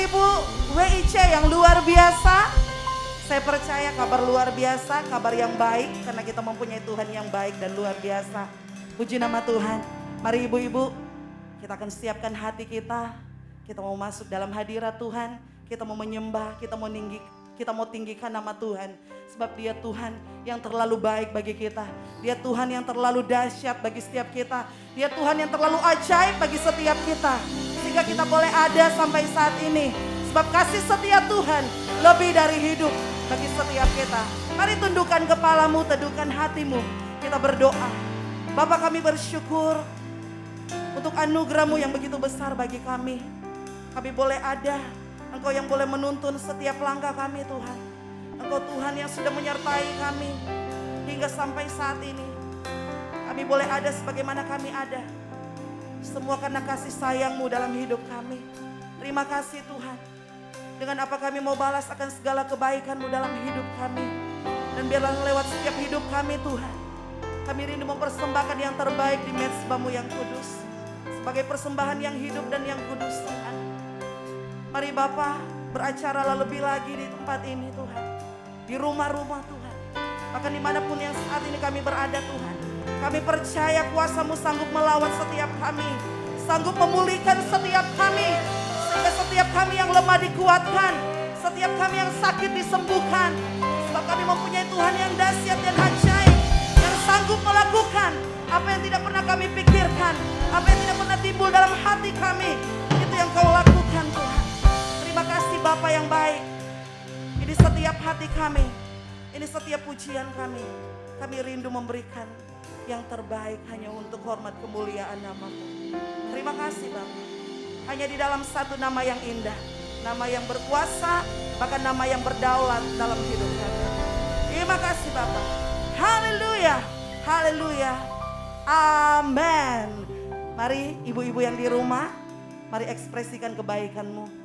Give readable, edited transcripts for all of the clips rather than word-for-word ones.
Ibu WIC yang luar biasa. Saya percaya kabar luar biasa, kabar yang baik karena kita mempunyai Tuhan yang baik dan luar biasa. Puji nama Tuhan. Mari ibu-ibu, kita akan siapkan hati kita. Kita mau masuk dalam hadirat Tuhan. Kita mau menyembah, kita mau tinggikan nama Tuhan. Sebab Dia Tuhan yang terlalu baik bagi kita. Dia Tuhan yang terlalu dahsyat bagi setiap kita. Dia Tuhan yang terlalu ajaib bagi setiap kita. Sehingga kita boleh ada sampai saat ini. Sebab kasih setia Tuhan lebih dari hidup bagi setiap kita. Mari tundukkan kepalamu, teduhkan hatimu. Kita berdoa. Bapa, kami bersyukur untuk anugerah-Mu yang begitu besar bagi kami. Kami boleh ada, Engkau yang boleh menuntun setiap langkah kami Tuhan. Engkau Tuhan yang sudah menyertai kami hingga sampai saat ini. Kami boleh ada sebagaimana kami ada. Semua karena kasih sayang-Mu dalam hidup kami. Terima kasih Tuhan. Dengan apa kami mau balas akan segala kebaikan-Mu dalam hidup kami. Dan biarlah lewat setiap hidup kami Tuhan, kami rindu mempersembahkan yang terbaik di mezbah-Mu yang kudus. Sebagai persembahan yang hidup dan yang kudus Tuhan. Mari Bapa, beracaralah lebih lagi di tempat ini Tuhan. Di rumah-rumah Tuhan. Bahkan dimanapun yang saat ini kami berada Tuhan. Kami percaya kuasa-Mu sanggup melawan setiap kami. Sanggup memulihkan setiap kami. Sehingga setiap kami yang lemah dikuatkan. Setiap kami yang sakit disembuhkan. Sebab kami mempunyai Tuhan yang dahsyat dan ajaib. Yang sanggup melakukan apa yang tidak pernah kami pikirkan. Apa yang tidak pernah timbul dalam hati kami. Itu yang Kau lakukan Tuhan. Terima kasih Bapa yang baik. Ini setiap hati kami. Ini setiap pujian kami. Kami rindu memberikan yang terbaik hanya untuk hormat kemuliaan nama-Mu. Terima kasih Bapa. Hanya di dalam satu nama yang indah. Nama yang berkuasa. Bahkan nama yang berdaulat dalam hidup kami. Terima kasih Bapa. Haleluya. Haleluya. Amin. Mari ibu-ibu yang di rumah. Mari ekspresikan kebaikan-Mu.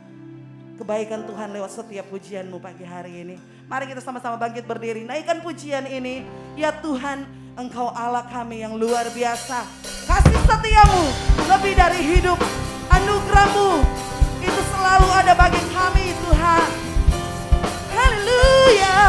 Kebaikan Tuhan lewat setiap pujian-Mu pagi hari ini. Mari kita sama-sama bangkit berdiri. Naikkan pujian ini. Ya Tuhan, Engkau Allah kami yang luar biasa. Kasih setia-Mu lebih dari hidup. Anugerah-Mu itu selalu ada bagi kami Tuhan. Haleluya.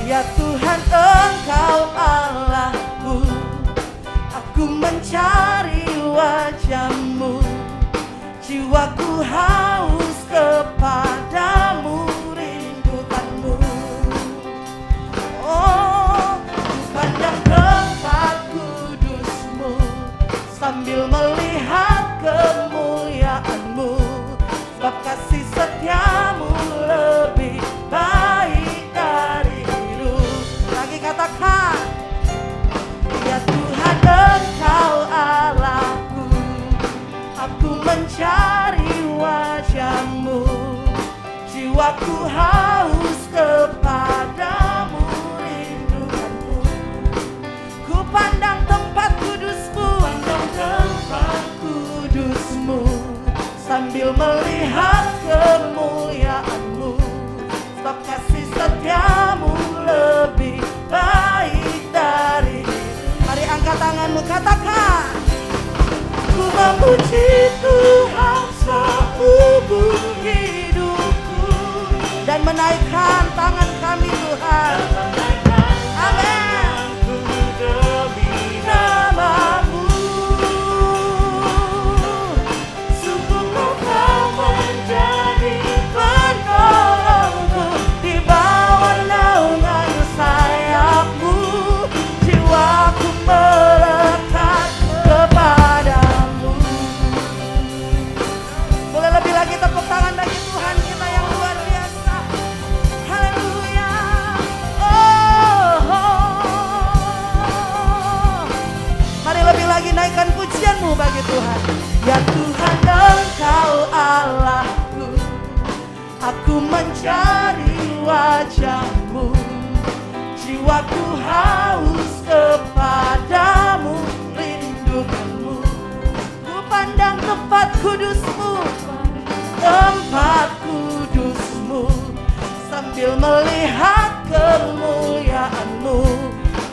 Ya Tuhan Engkau Allahku, aku mencari wajah-Mu, jiwaku haus kepadamu, rindukan-Mu. Oh, ku pandang tempat kudus-Mu, sambil melihat kemuliaan-Mu, sebab kasih setia-Mu lebih baik dari katakan, ya Tuhan Engkau Allahku, aku mencari wajah-Mu, jiwaku haus kepadamu, rindukan-Mu. Ku pandang tempat kudus-Mu, sambil melihat kemuliaan-Mu, sebab kasih setia-Mu lebih baik dari. Mari angkat tanganmu, katakan, ku memuji Tuhan seumur hidupku, dan menaikkan tangan kami Tuhan. Amin. Demi nama-Mu, sungguh Kau menjadi penolongku, di bawah naungan sayap-Mu, jiwaku melekat kepadamu. Boleh lebih lagi tepuk tangan bagi Tuhan kita yang luar biasa. Haleluya. Mari lebih lagi naikkan pujian-Mu bagi Tuhan. Ya Tuhan Engkau Allahku, aku mencari wajah-Mu, jiwaku haus kepadamu, rindukan-Mu. Ku pandang tempat kudus-Mu, tempat kudus. sambil melihat kemuliaan-Mu.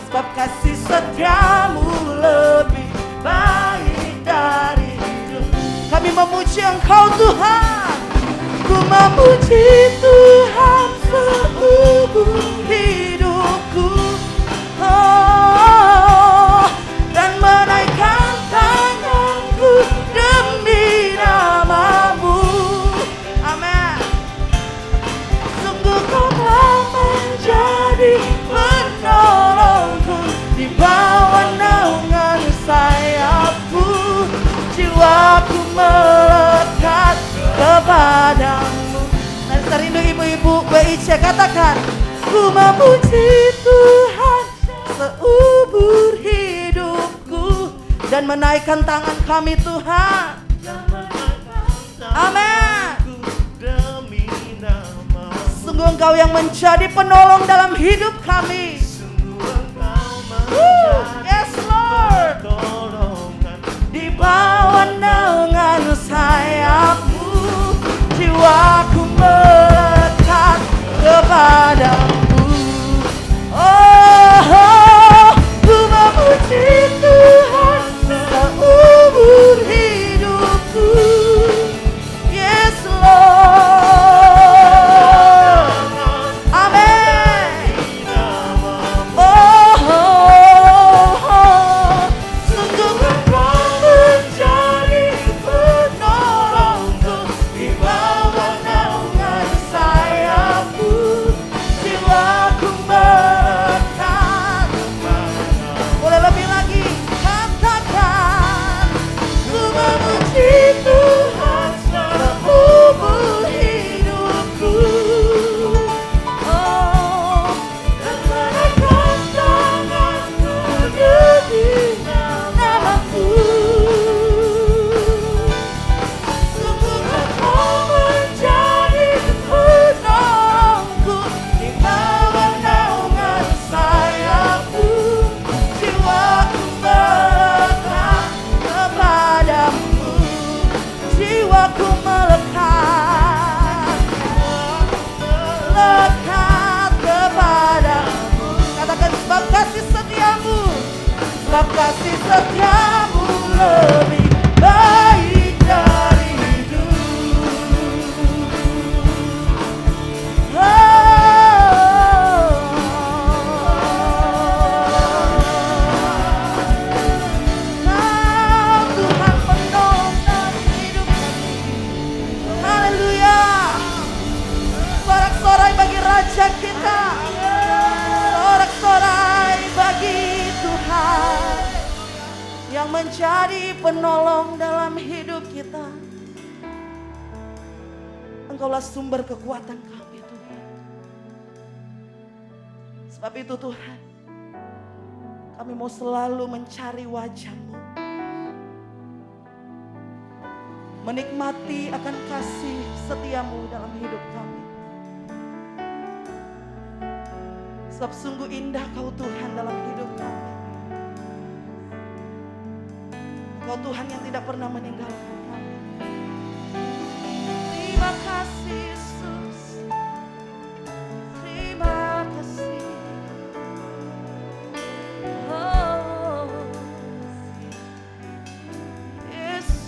Sebab kasih setiamu lebih baik dari hidup. Kami memuji Engkau Tuhan. Ku memuji Tuhan seumur hidupku. Oh, dan menaikkan tanganku demi nama-Mu. Amin. Sungguh Kau telah menjadi penolongku, di bawah naungan sayap-Mu jiwaku melekat kepadamu. Dan serindu ibu-ibu BIC katakan, ku memuji Tuhan seumur hidupku, dan menaikkan tangan kami Tuhan. Amin. Sungguh Engkau yang menjadi penolong dalam hidup kami. Yes Lord. Di bawah naungan sayap-Mu jiwaku melekat kepadamu. Oh, ku memuji Tuhan seumur hidupku. Yes Lord. Amin. Sungguh Engkau menjadi penolongku, di bawah naungan sayap-Mu jiwaku melekat. Boleh lebih lagi, katakan, ku memuji Tuhan seumur hidupku. Oh, dan menaikkan tanganku demi nama-Mu. Sungguh Engkau menjadi penolongku, di bawah naungan sayap-Mu jiwaku melekat kepadamu. Jiwaku melekat, lekat kepadamu. Katakan, sebab kasih setiamu, sebab kasih setiamu lebih baik dari hidup. Tuhan penolong dalam hidup kami. Haleluya. Sorak-sorai bagi Raja kita. Sorak-sorai bagi Tuhan yang menjadi penolong dalam hidup kita. Engkaulah sumber kekuatan kami Tuhan. Sebab itu Tuhan, kami mau selalu mencari wajah-Mu, menikmati akan kasih setia-Mu dalam hidup kami. Sebab sungguh indah Kau Tuhan dalam hidup kami. Kau Tuhan yang tidak pernah meninggalkan kami. Terima kasih Yesus. Terima kasih. Oh, Yesus.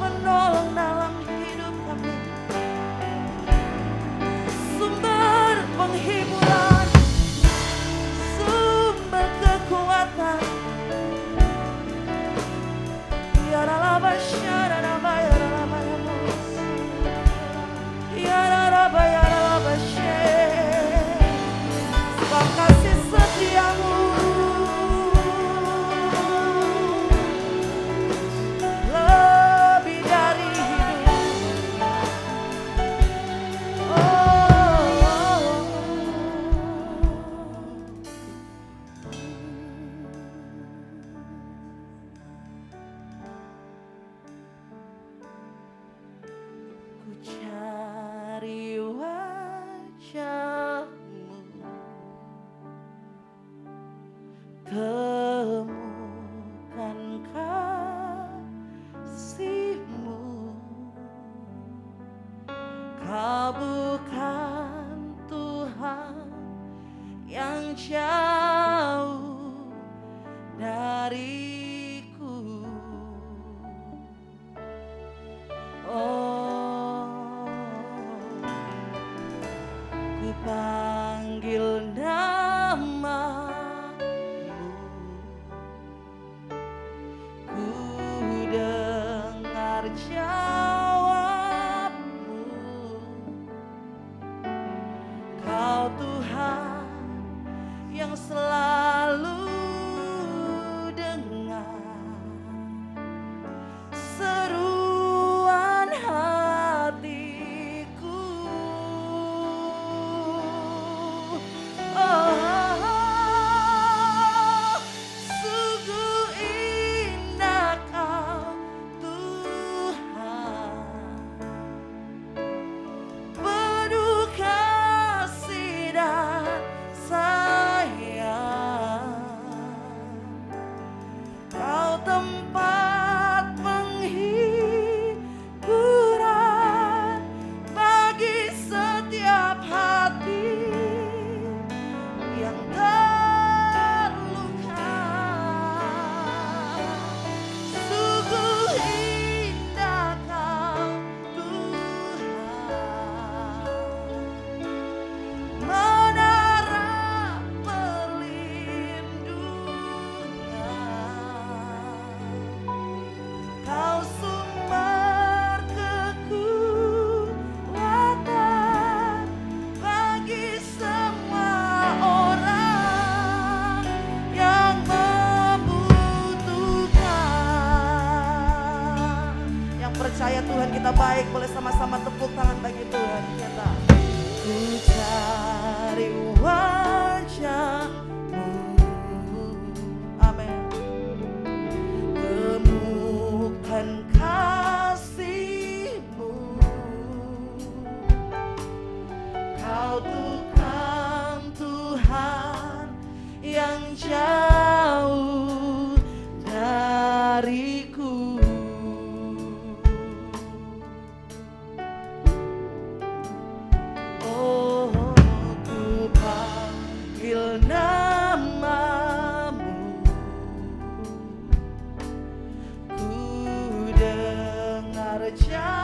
Penolong dalam hidup kami. yang jauh dariku. Oh, ku panggil namamu, ku dengar jawabmu. Kau Tuhan yang selalu dengar seruan hatiku. Oh, sungguh indah Kau Tuhan, penuh kasih dan sayang. Kau tempat penghiburan bagi setiap hati yang terluka. Sungguh indah Kau Tuhan, menara perlindungan. Kau sumber kekuatan bagi semua orang yang membutuhkan. Yang percaya Tuhan kita baik, boleh sama-sama tepuk tangan bagi Tuhan kita. Ku cari wajah-Mu, amin. Temukan kasih-Mu, Kau bukan Tuhan yang jauh dariku. Oh, ku panggil namamu, ku dengar jawabmu.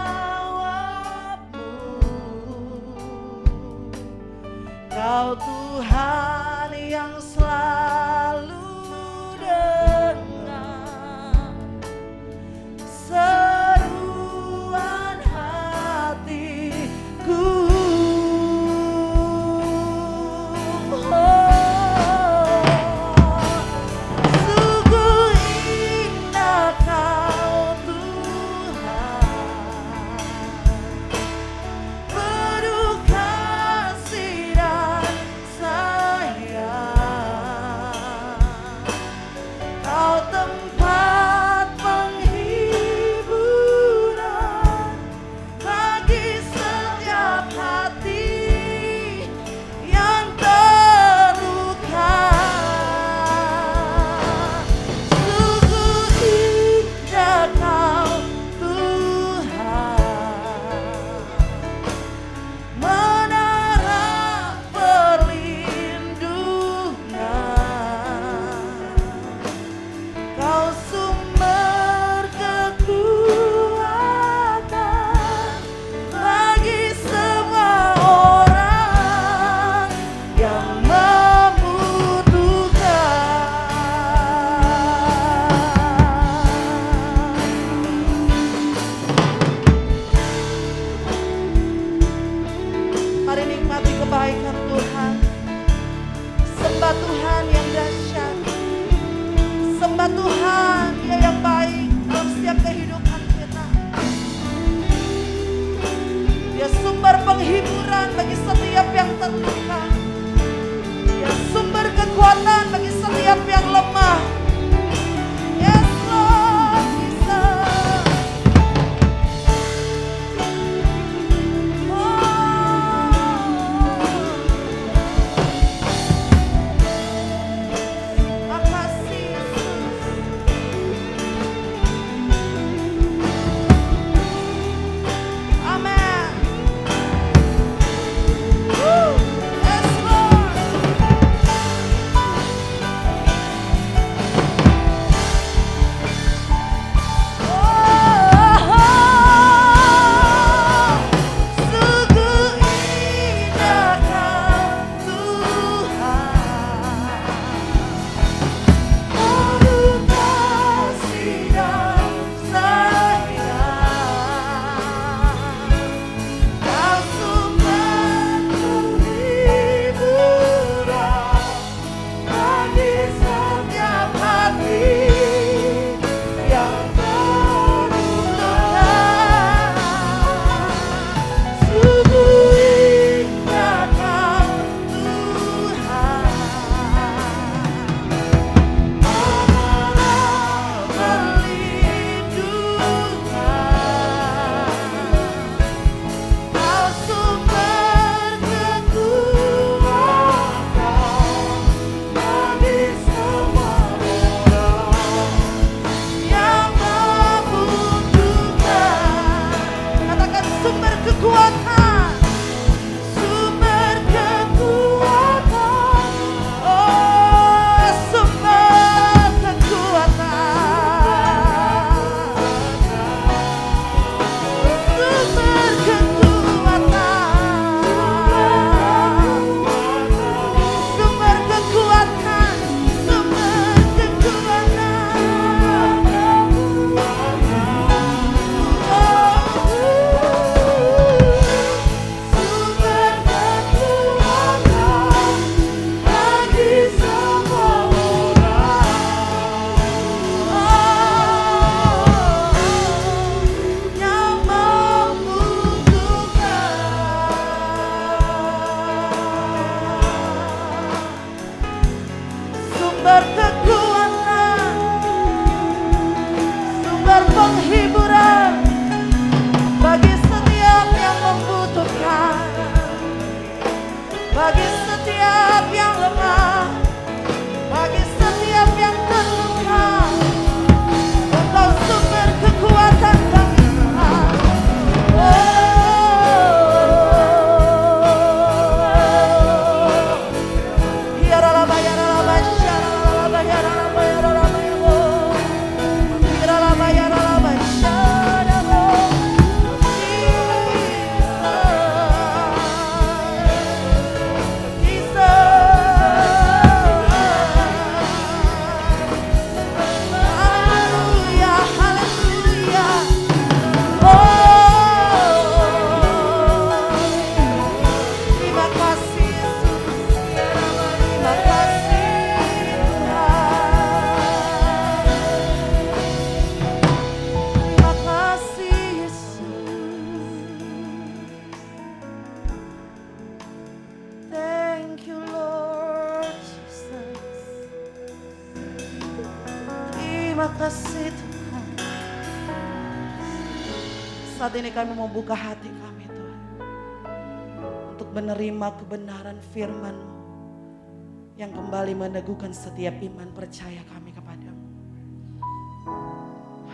Kau Tuhan yang selalu dengar seruan hatiku. Sungguh indah Kau Tuhan, penuh kasih dan sayang. Kau tempat penghiburan bagi setiap hati yang terluka. Sungguh indah Kau Tuhan, menara perlindungan. Kau sumber kekuatan bagi semua orang yang membutuhkan. Mari nikmati kebaikan Tuhan. Sembah Tuhan yang dahsyat. Sembah Tuhan, Dia yang baik dalam setiap kehidupan kita. Dia sumber penghiburan bagi setiap yang terluka. Dia sumber kekuatan bagi setiap yang lemah. Yes Lord Jesus. Makasih Yesus. Amen. Yes sumber kekuatan, sumber penghiburan bagi setiap yang membutuhkan, bagi setiap yang lemah, bagi setiap yang terluka. Engkau sumber kekuatan kami Tuhan. Terima kasih Tuhan. Saat ini kami mau buka hati kami Tuhan, untuk menerima kebenaran firman-Mu yang kembali meneguhkan setiap iman percaya kami kepadamu.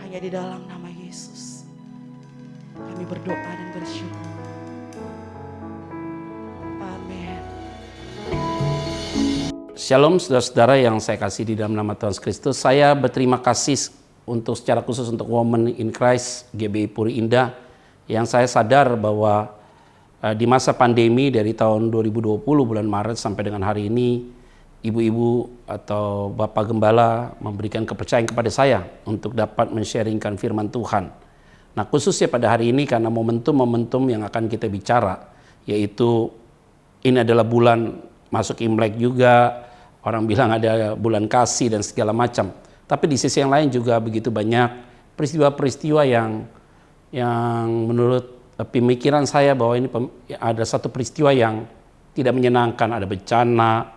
Hanya di dalam nama Yesus kami berdoa dan bersyukur. Amin. Shalom saudara-saudara yang saya kasih di dalam nama Tuhan Kristus. Saya berterima kasih secara khusus untuk Women in Christ GBI Puri Indah, yang saya sadar bahwa di masa pandemi dari tahun 2020 bulan Maret sampai dengan hari ini, ibu-ibu atau bapak gembala memberikan kepercayaan kepada saya untuk dapat men-sharingkan firman Tuhan. Nah, khususnya pada hari ini karena momentum-momentum yang akan kita bicara, yaitu ini adalah bulan masuk Imlek juga, orang bilang ada bulan kasih dan segala macam. Tapi di sisi yang lain juga begitu banyak peristiwa-peristiwa yang menurut pemikiran saya bahwa ini ada satu peristiwa yang tidak menyenangkan, ada bencana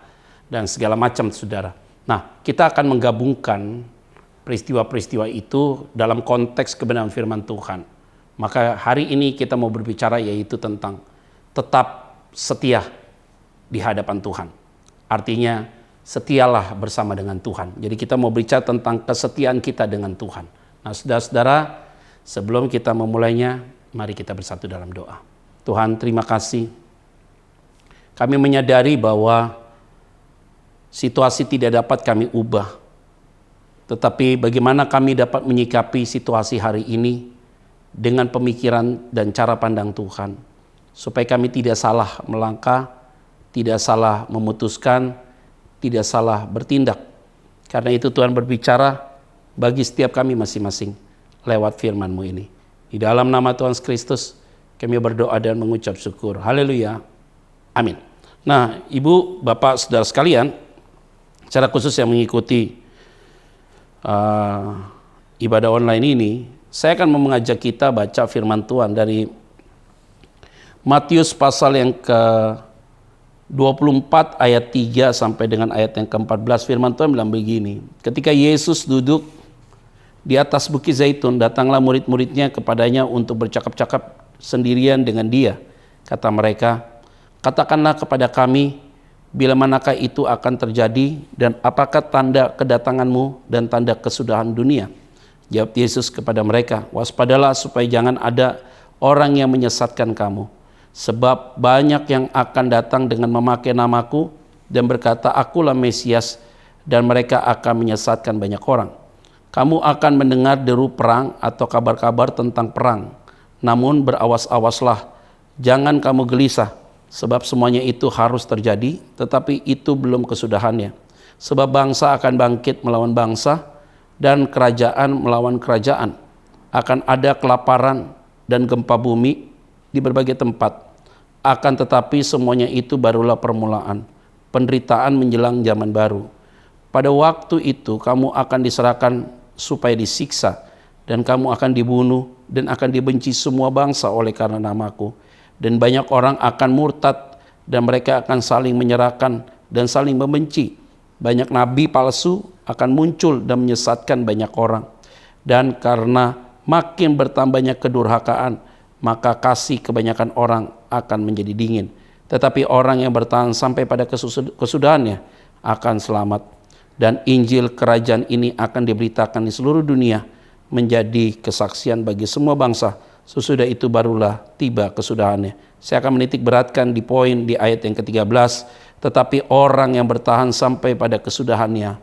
dan segala macam, saudara. Nah, kita akan menggabungkan peristiwa-peristiwa itu dalam konteks kebenaran firman Tuhan. Maka hari ini kita mau berbicara yaitu tentang tetap setia di hadapan Tuhan. Artinya setialah bersama dengan Tuhan. Jadi kita mau bicara tentang kesetiaan kita dengan Tuhan. Nah, saudara-saudara, sebelum kita memulainya, mari kita bersatu dalam doa. Tuhan, terima kasih. Kami menyadari bahwa situasi tidak dapat kami ubah. Tetapi bagaimana kami dapat menyikapi situasi hari ini dengan pemikiran dan cara pandang Tuhan. Supaya kami tidak salah melangkah, tidak salah memutuskan, tidak salah bertindak. Karena itu Tuhan berbicara bagi setiap kami masing-masing lewat firman-Mu ini. Di dalam nama Tuhan Kristus kami berdoa dan mengucap syukur. Haleluya. Amin. Nah, Ibu, Bapak, Saudara sekalian, secara khusus yang mengikuti ibadah online ini, saya akan mengajak kita baca firman Tuhan dari Matius pasal yang ke-24 ayat 3 sampai dengan ayat yang ke-14. Firman Tuhan bilang begini, ketika Yesus duduk di atas Bukit Zaitun, datanglah murid-muridnya kepadanya untuk bercakap-cakap sendirian dengan dia. Kata mereka, katakanlah kepada kami, bila manakah itu akan terjadi dan apakah tanda kedatanganmu dan tanda kesudahan dunia? Jawab Yesus kepada mereka, waspadalah supaya jangan ada orang yang menyesatkan kamu. Sebab banyak yang akan datang dengan memakai namaku dan berkata, akulah Mesias, dan mereka akan menyesatkan banyak orang. Kamu akan mendengar deru perang atau kabar-kabar tentang perang. Namun berawas-awaslah, jangan kamu gelisah, sebab semuanya itu harus terjadi, tetapi itu belum kesudahannya. Sebab bangsa akan bangkit melawan bangsa, dan kerajaan melawan kerajaan. Akan ada kelaparan dan gempa bumi di berbagai tempat. Akan tetapi semuanya itu barulah permulaan. Penderitaan menjelang zaman baru. Pada waktu itu kamu akan diserahkan supaya disiksa, dan kamu akan dibunuh, dan akan dibenci semua bangsa oleh karena namaku. Dan banyak orang akan murtad, dan mereka akan saling menyerahkan dan saling membenci. banyak nabi palsu akan muncul dan menyesatkan banyak orang. Dan karena makin bertambahnya kedurhakaan, maka kasih kebanyakan orang akan menjadi dingin. Tetapi orang yang bertahan sampai pada kesudahannya akan selamat. Dan Injil kerajaan ini akan diberitakan di seluruh dunia menjadi kesaksian bagi semua bangsa. Sesudah itu barulah tiba kesudahannya. Saya akan menitik beratkan di poin di ayat yang ke-13. Tetapi orang yang bertahan sampai pada kesudahannya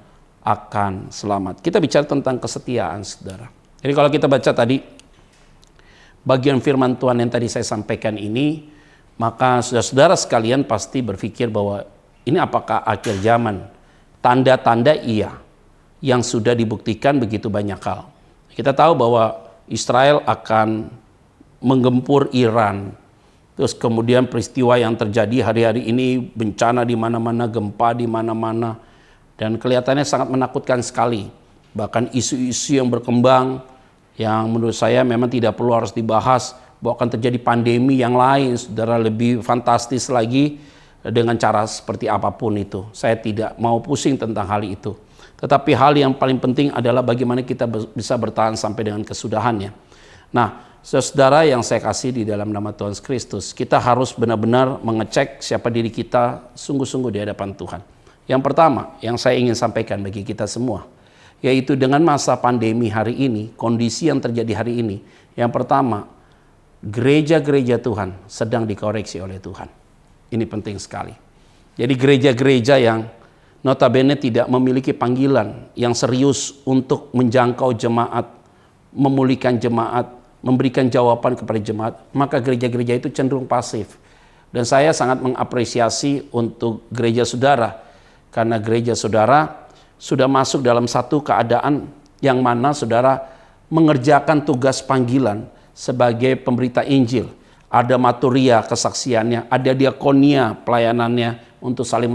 akan selamat. Kita bicara tentang kesetiaan, saudara. Jadi kalau kita baca tadi bagian firman Tuhan yang tadi saya sampaikan ini, maka saudara-saudara sekalian pasti berpikir bahwa ini apakah akhir zaman? Tanda-tanda iya, yang sudah dibuktikan begitu banyak hal. Kita tahu bahwa Israel akan menggempur Iran. Terus kemudian peristiwa yang terjadi hari-hari ini, bencana di mana-mana, gempa di mana-mana, dan kelihatannya sangat menakutkan sekali. Bahkan isu-isu yang berkembang yang menurut saya memang tidak perlu harus dibahas, bahwa akan terjadi pandemi yang lain, saudara, lebih fantastis lagi dengan cara seperti apapun itu. Saya tidak mau pusing tentang hal itu. Tetapi hal yang paling penting adalah bagaimana kita bisa bertahan sampai dengan kesudahannya. Nah, saudara yang saya kasih di dalam nama Tuhan Kristus, kita harus benar-benar mengecek siapa diri kita sungguh-sungguh di hadapan Tuhan. Yang pertama, yang saya ingin sampaikan bagi kita semua, yaitu dengan masa pandemi hari ini, kondisi yang terjadi hari ini, yang pertama, gereja-gereja Tuhan sedang dikoreksi oleh Tuhan. Ini penting sekali. Jadi gereja-gereja yang notabene tidak memiliki panggilan yang serius untuk menjangkau jemaat, memulihkan jemaat, memberikan jawaban kepada jemaat, maka gereja-gereja itu cenderung pasif. Dan saya sangat mengapresiasi untuk gereja saudara, karena gereja saudara sudah masuk dalam satu keadaan yang mana saudara mengerjakan tugas panggilan sebagai pemberita Injil. Ada maturia kesaksiannya, ada diakonia pelayanannya untuk saling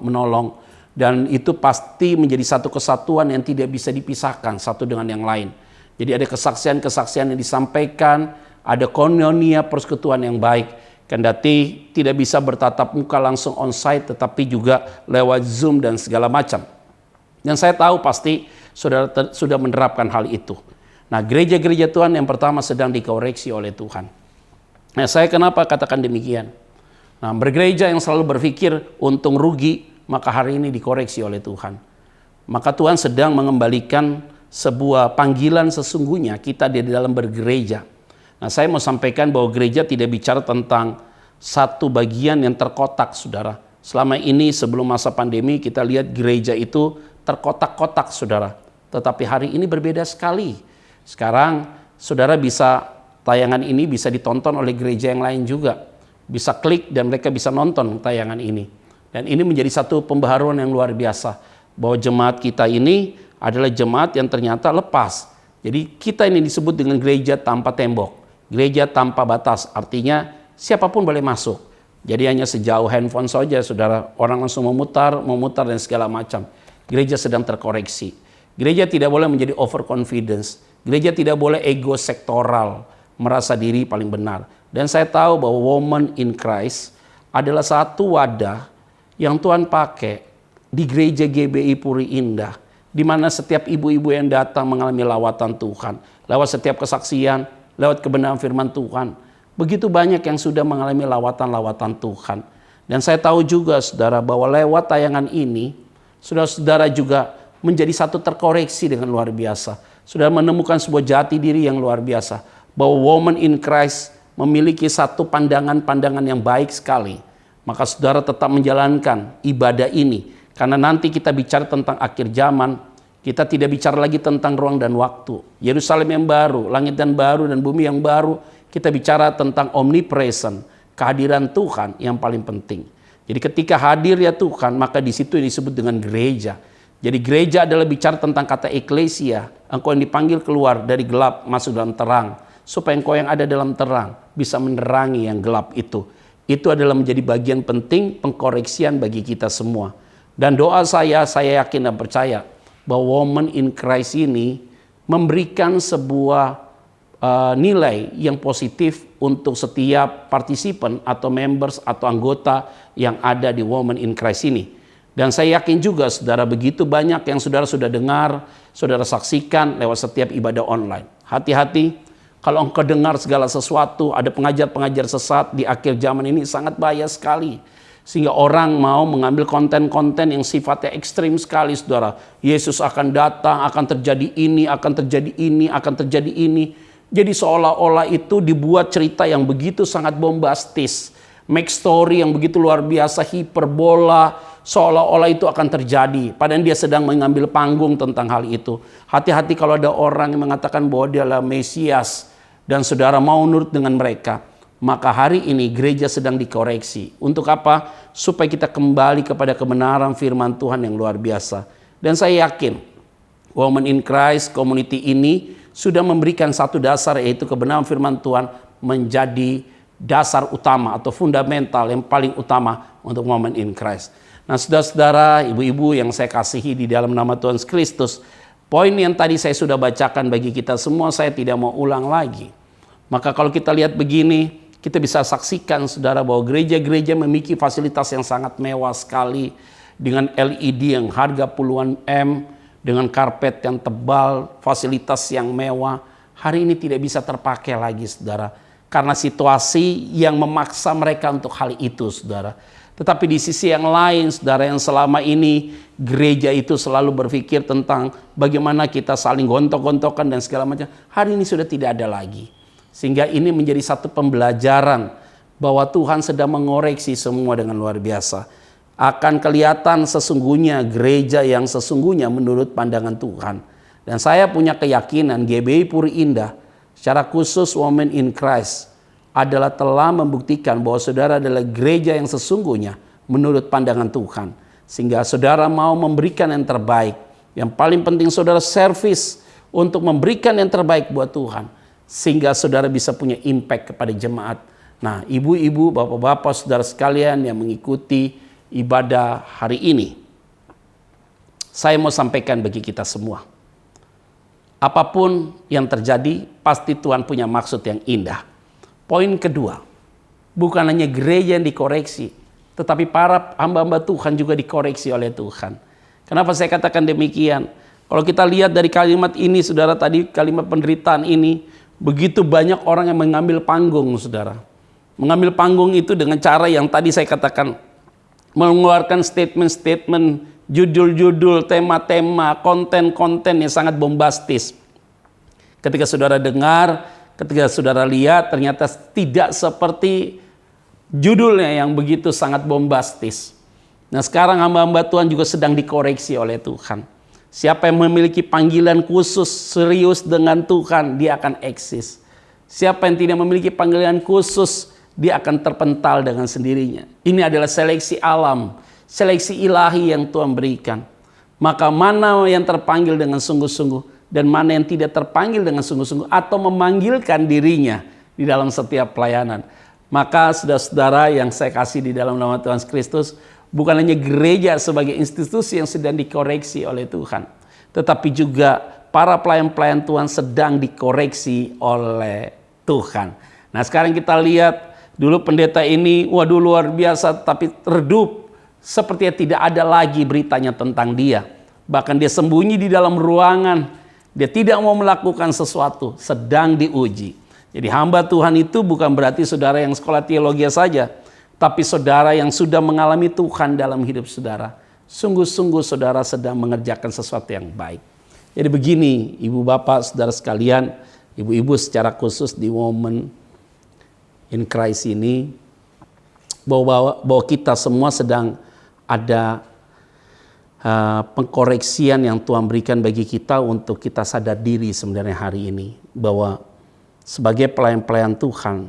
menolong, dan itu pasti menjadi satu kesatuan yang tidak bisa dipisahkan satu dengan yang lain. Jadi ada kesaksian-kesaksian yang disampaikan, ada koinonia persekutuan yang baik. Kendati tidak bisa bertatap muka langsung on-site, tetapi juga lewat Zoom dan segala macam. Dan saya tahu pasti saudara sudah menerapkan hal itu. Nah, gereja-gereja Tuhan yang pertama sedang dikoreksi oleh Tuhan. Nah, saya kenapa katakan demikian? Nah, bergereja yang selalu berpikir untung rugi, maka hari ini dikoreksi oleh Tuhan. Maka Tuhan sedang mengembalikan sebuah panggilan sesungguhnya kita di dalam bergereja. Nah, saya mau sampaikan bahwa gereja tidak bicara tentang satu bagian yang terkotak, saudara. Selama ini sebelum masa pandemi kita lihat gereja itu terkotak-kotak, saudara. Tetapi hari ini berbeda sekali. Sekarang saudara bisa, tayangan ini bisa ditonton oleh gereja yang lain juga. Bisa klik dan mereka bisa nonton tayangan ini. Dan ini menjadi satu pembaharuan yang luar biasa. Bahwa jemaat kita ini adalah jemaat yang ternyata lepas. Jadi kita ini disebut dengan gereja tanpa tembok, gereja tanpa batas, artinya siapapun boleh masuk. Jadi hanya sejauh handphone saja, saudara, orang langsung memutar dan segala macam. Gereja sedang terkoreksi. Gereja tidak boleh menjadi overconfidence. Gereja tidak boleh ego sektoral, merasa diri paling benar. Dan saya tahu bahwa Women in Christ adalah satu wadah yang Tuhan pakai di gereja GBI Puri Indah, di mana setiap ibu-ibu yang datang mengalami lawatan Tuhan, lewat setiap kesaksian, lewat kebenaran firman Tuhan. Begitu banyak yang sudah mengalami lawatan-lawatan Tuhan. Dan saya tahu juga, saudara, bahwa lewat tayangan ini, saudara-saudara juga menjadi satu terkoreksi dengan luar biasa. Saudara menemukan sebuah jati diri yang luar biasa. Bahwa Women in Christ memiliki satu pandangan-pandangan yang baik sekali. Maka saudara tetap menjalankan ibadah ini. Karena nanti kita bicara tentang akhir zaman, kita tidak bicara lagi tentang ruang dan waktu. Yerusalem yang baru, langit dan baru, dan bumi yang baru. Kita bicara tentang omnipresent, kehadiran Tuhan yang paling penting. Jadi ketika hadir ya Tuhan, maka di situ disebut dengan gereja. Jadi gereja adalah bicara tentang kata eklesia. Engkau yang dipanggil keluar dari gelap masuk dalam terang. Supaya engkau yang ada dalam terang bisa menerangi yang gelap itu. Itu adalah menjadi bagian penting pengkoreksian bagi kita semua. Dan doa saya yakin dan percaya bahwa Women in Christ ini memberikan sebuah nilai yang positif untuk setiap partisipan atau members atau anggota yang ada di Women in Christ ini. Dan saya yakin juga saudara begitu banyak yang saudara sudah dengar, saudara saksikan lewat setiap ibadah online. Hati-hati kalau engkau dengar segala sesuatu, ada pengajar-pengajar sesat di akhir zaman ini sangat bahaya sekali. Sehingga orang mau mengambil konten-konten yang sifatnya ekstrim sekali saudara. Yesus akan datang, akan terjadi ini, akan terjadi ini, akan terjadi ini. Jadi seolah-olah itu dibuat cerita yang begitu sangat bombastis. Make story yang begitu luar biasa, hiperbola, seolah-olah itu akan terjadi. Padahal dia sedang mengambil panggung tentang hal itu. Hati-hati kalau ada orang yang mengatakan bahwa dia adalah Mesias dan saudara mau nurut dengan mereka. Maka hari ini gereja sedang dikoreksi. Untuk apa? Supaya kita kembali kepada kebenaran firman Tuhan yang luar biasa. Dan saya yakin Women in Christ community ini sudah memberikan satu dasar, yaitu kebenaran firman Tuhan menjadi dasar utama atau fundamental yang paling utama untuk Women in Christ. Nah saudara-saudara, ibu-ibu yang saya kasihi di dalam nama Tuhan Kristus, poin yang tadi saya sudah bacakan bagi kita semua, saya tidak mau ulang lagi. Maka kalau kita lihat begini, kita bisa saksikan saudara bahwa gereja-gereja memiliki fasilitas yang sangat mewah sekali, dengan LED yang harga puluhan M, dengan karpet yang tebal, fasilitas yang mewah. Hari ini tidak bisa terpakai lagi saudara, karena situasi yang memaksa mereka untuk hal itu saudara. Tetapi di sisi yang lain saudara, yang selama ini gereja itu selalu berpikir tentang bagaimana kita saling gontok-gontokan dan segala macam, hari ini sudah tidak ada lagi. Sehingga ini menjadi satu pembelajaran bahwa Tuhan sedang mengoreksi semua dengan luar biasa. Akan kelihatan sesungguhnya gereja yang sesungguhnya menurut pandangan Tuhan. Dan saya punya keyakinan GBI Puri Indah, secara khusus Women in Christ, adalah telah membuktikan bahwa saudara adalah gereja yang sesungguhnya menurut pandangan Tuhan. Sehingga saudara mau memberikan yang terbaik. Yang paling penting saudara servis untuk memberikan yang terbaik buat Tuhan. Sehingga saudara bisa punya impact kepada jemaat. Nah, ibu-ibu, bapak-bapak, saudara sekalian yang mengikuti ibadah hari ini, saya mau sampaikan bagi kita semua. Apapun yang terjadi, pasti Tuhan punya maksud yang indah. Poin kedua, bukan hanya gereja yang dikoreksi, tetapi para hamba-hamba Tuhan juga dikoreksi oleh Tuhan. Kenapa saya katakan demikian? Kalau kita lihat dari kalimat ini, saudara, tadi kalimat penderitaan ini, begitu banyak orang yang mengambil panggung, saudara. Mengambil panggung itu dengan cara yang tadi saya katakan, mengeluarkan statement-statement, judul-judul, tema-tema, konten-konten yang sangat bombastis. Ketika saudara dengar, ketika saudara lihat, ternyata tidak seperti judulnya yang begitu sangat bombastis. Nah sekarang hamba-hamba Tuhan juga sedang dikoreksi oleh Tuhan. Siapa yang memiliki panggilan khusus serius dengan Tuhan, dia akan eksis. Siapa yang tidak memiliki panggilan khusus, dia akan terpental dengan sendirinya. Ini adalah seleksi alam, seleksi ilahi yang Tuhan berikan. Maka mana yang terpanggil dengan sungguh-sungguh dan mana yang tidak terpanggil dengan sungguh-sungguh atau memanggilkan dirinya di dalam setiap pelayanan. Maka saudara-saudara yang saya kasih di dalam nama Tuhan Kristus, bukan hanya gereja sebagai institusi yang sedang dikoreksi oleh Tuhan, tetapi juga para pelayan-pelayan Tuhan sedang dikoreksi oleh Tuhan. Nah sekarang kita lihat, dulu pendeta ini, waduh luar biasa, tapi redup. Sepertinya tidak ada lagi beritanya tentang dia. Bahkan dia sembunyi di dalam ruangan. Dia tidak mau melakukan sesuatu, sedang diuji. Jadi hamba Tuhan itu bukan berarti saudara yang sekolah teologi saja, tapi saudara yang sudah mengalami Tuhan dalam hidup saudara. Sungguh-sungguh saudara sedang mengerjakan sesuatu yang baik. Jadi begini, ibu bapak, saudara sekalian, ibu-ibu secara khusus di Women in Christ ini, bahwa kita semua sedang ada pengkoreksian yang Tuhan berikan bagi kita untuk kita sadar diri sebenarnya hari ini. Bahwa sebagai pelayan-pelayan Tuhan,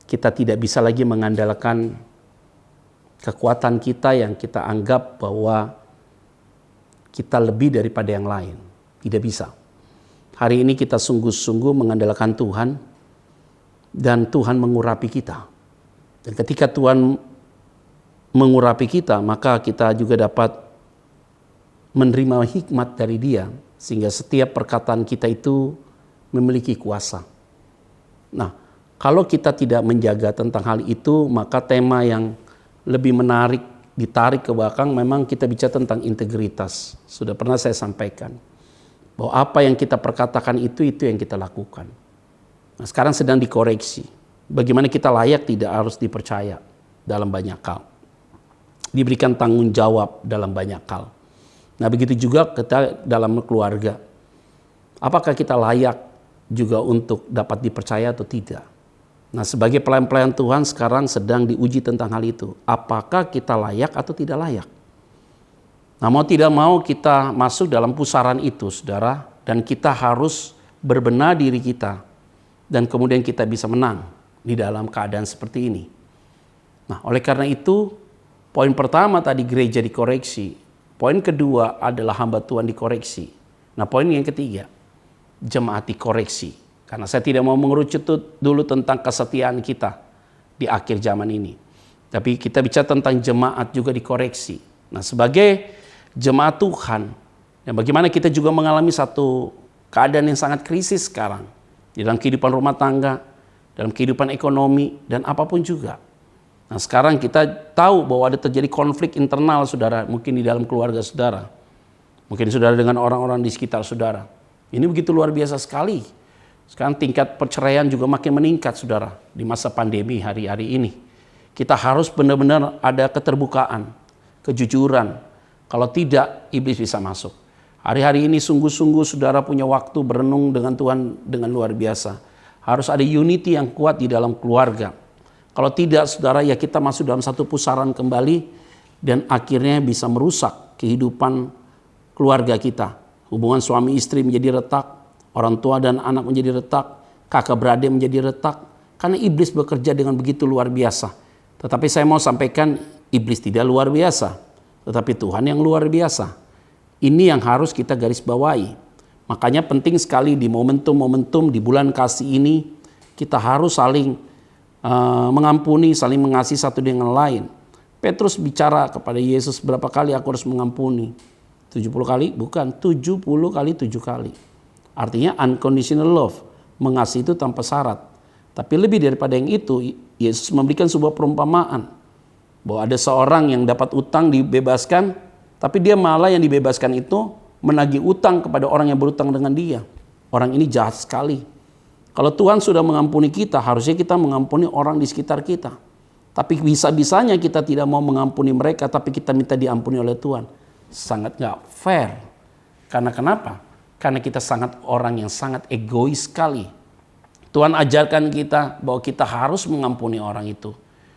kita tidak bisa lagi mengandalkan kekuatan kita yang kita anggap bahwa kita lebih daripada yang lain. Tidak bisa. Hari ini kita sungguh-sungguh mengandalkan Tuhan dan Tuhan mengurapi kita. Dan ketika Tuhan mengurapi kita, maka kita juga dapat menerima hikmat dari Dia, sehingga setiap perkataan kita itu memiliki kuasa. Nah, kalau kita tidak menjaga tentang hal itu, maka tema yang lebih menarik ditarik ke belakang, memang kita bicara tentang integritas. Sudah pernah saya sampaikan bahwa apa yang kita perkatakan itu yang kita lakukan. Nah, sekarang sedang dikoreksi. Bagaimana kita layak tidak harus dipercaya dalam banyak hal. Diberikan tanggung jawab dalam banyak hal. Nah, begitu juga kita dalam keluarga. Apakah kita layak juga untuk dapat dipercaya atau tidak? Nah, sebagai pelayan-pelayan Tuhan sekarang sedang diuji tentang hal itu. Apakah kita layak atau tidak layak? Nah, mau tidak mau kita masuk dalam pusaran itu, saudara. Dan kita harus berbenah diri kita. Dan kemudian kita bisa menang di dalam keadaan seperti ini. Nah, oleh karena itu, poin pertama tadi gereja dikoreksi. Poin kedua adalah hamba Tuhan dikoreksi. Nah, poin yang ketiga, jemaat dikoreksi. Karena saya tidak mau mengerucut dulu tentang kesetiaan kita di akhir zaman ini. Tapi kita bicara tentang jemaat juga dikoreksi. Nah, sebagai jemaat Tuhan, dan bagaimana kita juga mengalami satu keadaan yang sangat krisis sekarang. Di dalam kehidupan rumah tangga, dalam kehidupan ekonomi, dan apapun juga. Nah, sekarang kita tahu bahwa ada terjadi konflik internal, saudara. Mungkin di dalam keluarga saudara. Mungkin saudara dengan orang-orang di sekitar saudara. Ini begitu luar biasa sekali. Sekarang tingkat perceraian juga makin meningkat, saudara, di masa pandemi hari-hari ini. Kita harus benar-benar ada keterbukaan, kejujuran. Kalau tidak, iblis bisa masuk. Hari-hari ini sungguh-sungguh saudara punya waktu berenung dengan Tuhan dengan luar biasa. Harus ada unity yang kuat di dalam keluarga. Kalau tidak, saudara, ya kita masuk dalam satu pusaran kembali dan akhirnya bisa merusak kehidupan keluarga kita. Hubungan suami istri menjadi retak, orang tua dan anak menjadi retak, kakak beradik menjadi retak, karena iblis bekerja dengan begitu luar biasa. Tetapi saya mau sampaikan, iblis tidak luar biasa, tetapi Tuhan yang luar biasa. Ini yang harus kita garis bawahi. Makanya penting sekali di momentum-momentum di bulan kasih ini, kita harus saling mengampuni, saling mengasihi satu dengan lain. Petrus bicara kepada Yesus, berapa kali aku harus mengampuni? 70 kali? Bukan, 70 kali 7 kali. Artinya unconditional love, mengasihi itu tanpa syarat. Tapi lebih daripada yang itu, Yesus memberikan sebuah perumpamaan bahwa ada seorang yang dapat utang dibebaskan, tapi dia malah yang dibebaskan itu menagih utang kepada orang yang berutang dengan dia. Orang ini jahat sekali. Kalau Tuhan sudah mengampuni kita, harusnya kita mengampuni orang di sekitar kita. Tapi bisa-bisanya kita tidak mau mengampuni mereka, tapi kita minta diampuni oleh Tuhan. Sangat gak fair. Karena kenapa? Karena kita sangat orang yang sangat egois sekali. Tuhan ajarkan kita bahwa kita harus mengampuni orang itu.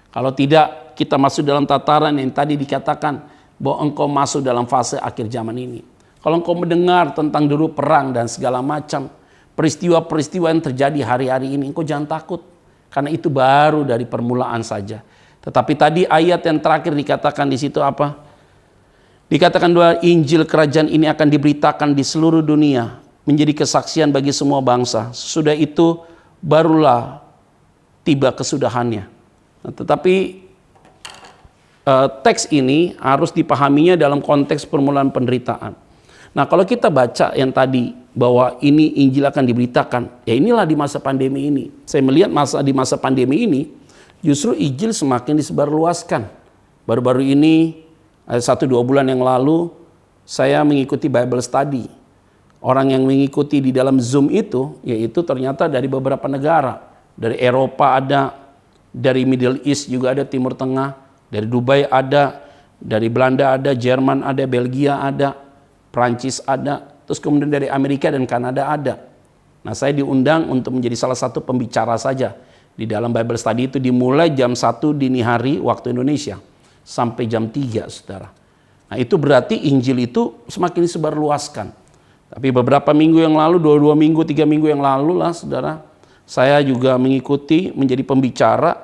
Kalau tidak, kita masuk dalam tataran yang tadi dikatakan bahwa engkau masuk dalam fase akhir zaman ini. Kalau engkau mendengar tentang dulu perang dan segala macam peristiwa-peristiwa yang terjadi hari-hari ini, engkau jangan takut. Karena itu baru dari permulaan saja. Tetapi tadi ayat yang terakhir dikatakan di situ apa? Dikatakan bahwa Injil kerajaan ini akan diberitakan di seluruh dunia, menjadi kesaksian bagi semua bangsa. Sesudah itu barulah tiba kesudahannya. Nah, tetapi teks ini harus dipahaminya dalam konteks permulaan penderitaan. Nah, kalau kita baca yang tadi bahwa ini Injil akan diberitakan, ya inilah di masa pandemi ini. Saya melihat di masa pandemi ini justru Injil semakin disebarluaskan. Baru-baru ini 1-2 bulan yang lalu saya mengikuti Bible study. Orang yang mengikuti di dalam Zoom itu, yaitu ternyata dari beberapa negara. Dari Eropa ada, dari Middle East juga ada, Timur Tengah, dari Dubai ada, dari Belanda ada, Jerman ada, Belgia ada, Prancis ada, terus kemudian dari Amerika dan Kanada ada. Nah, saya diundang untuk menjadi salah satu pembicara saja di dalam Bible study itu, dimulai jam 1 dini hari waktu Indonesia sampai jam 3, saudara. Nah, itu berarti Injil itu semakin disebarluaskan. Tapi beberapa minggu yang lalu, 2 minggu, 3 minggu yang lalu lah, saudara, saya juga mengikuti menjadi pembicara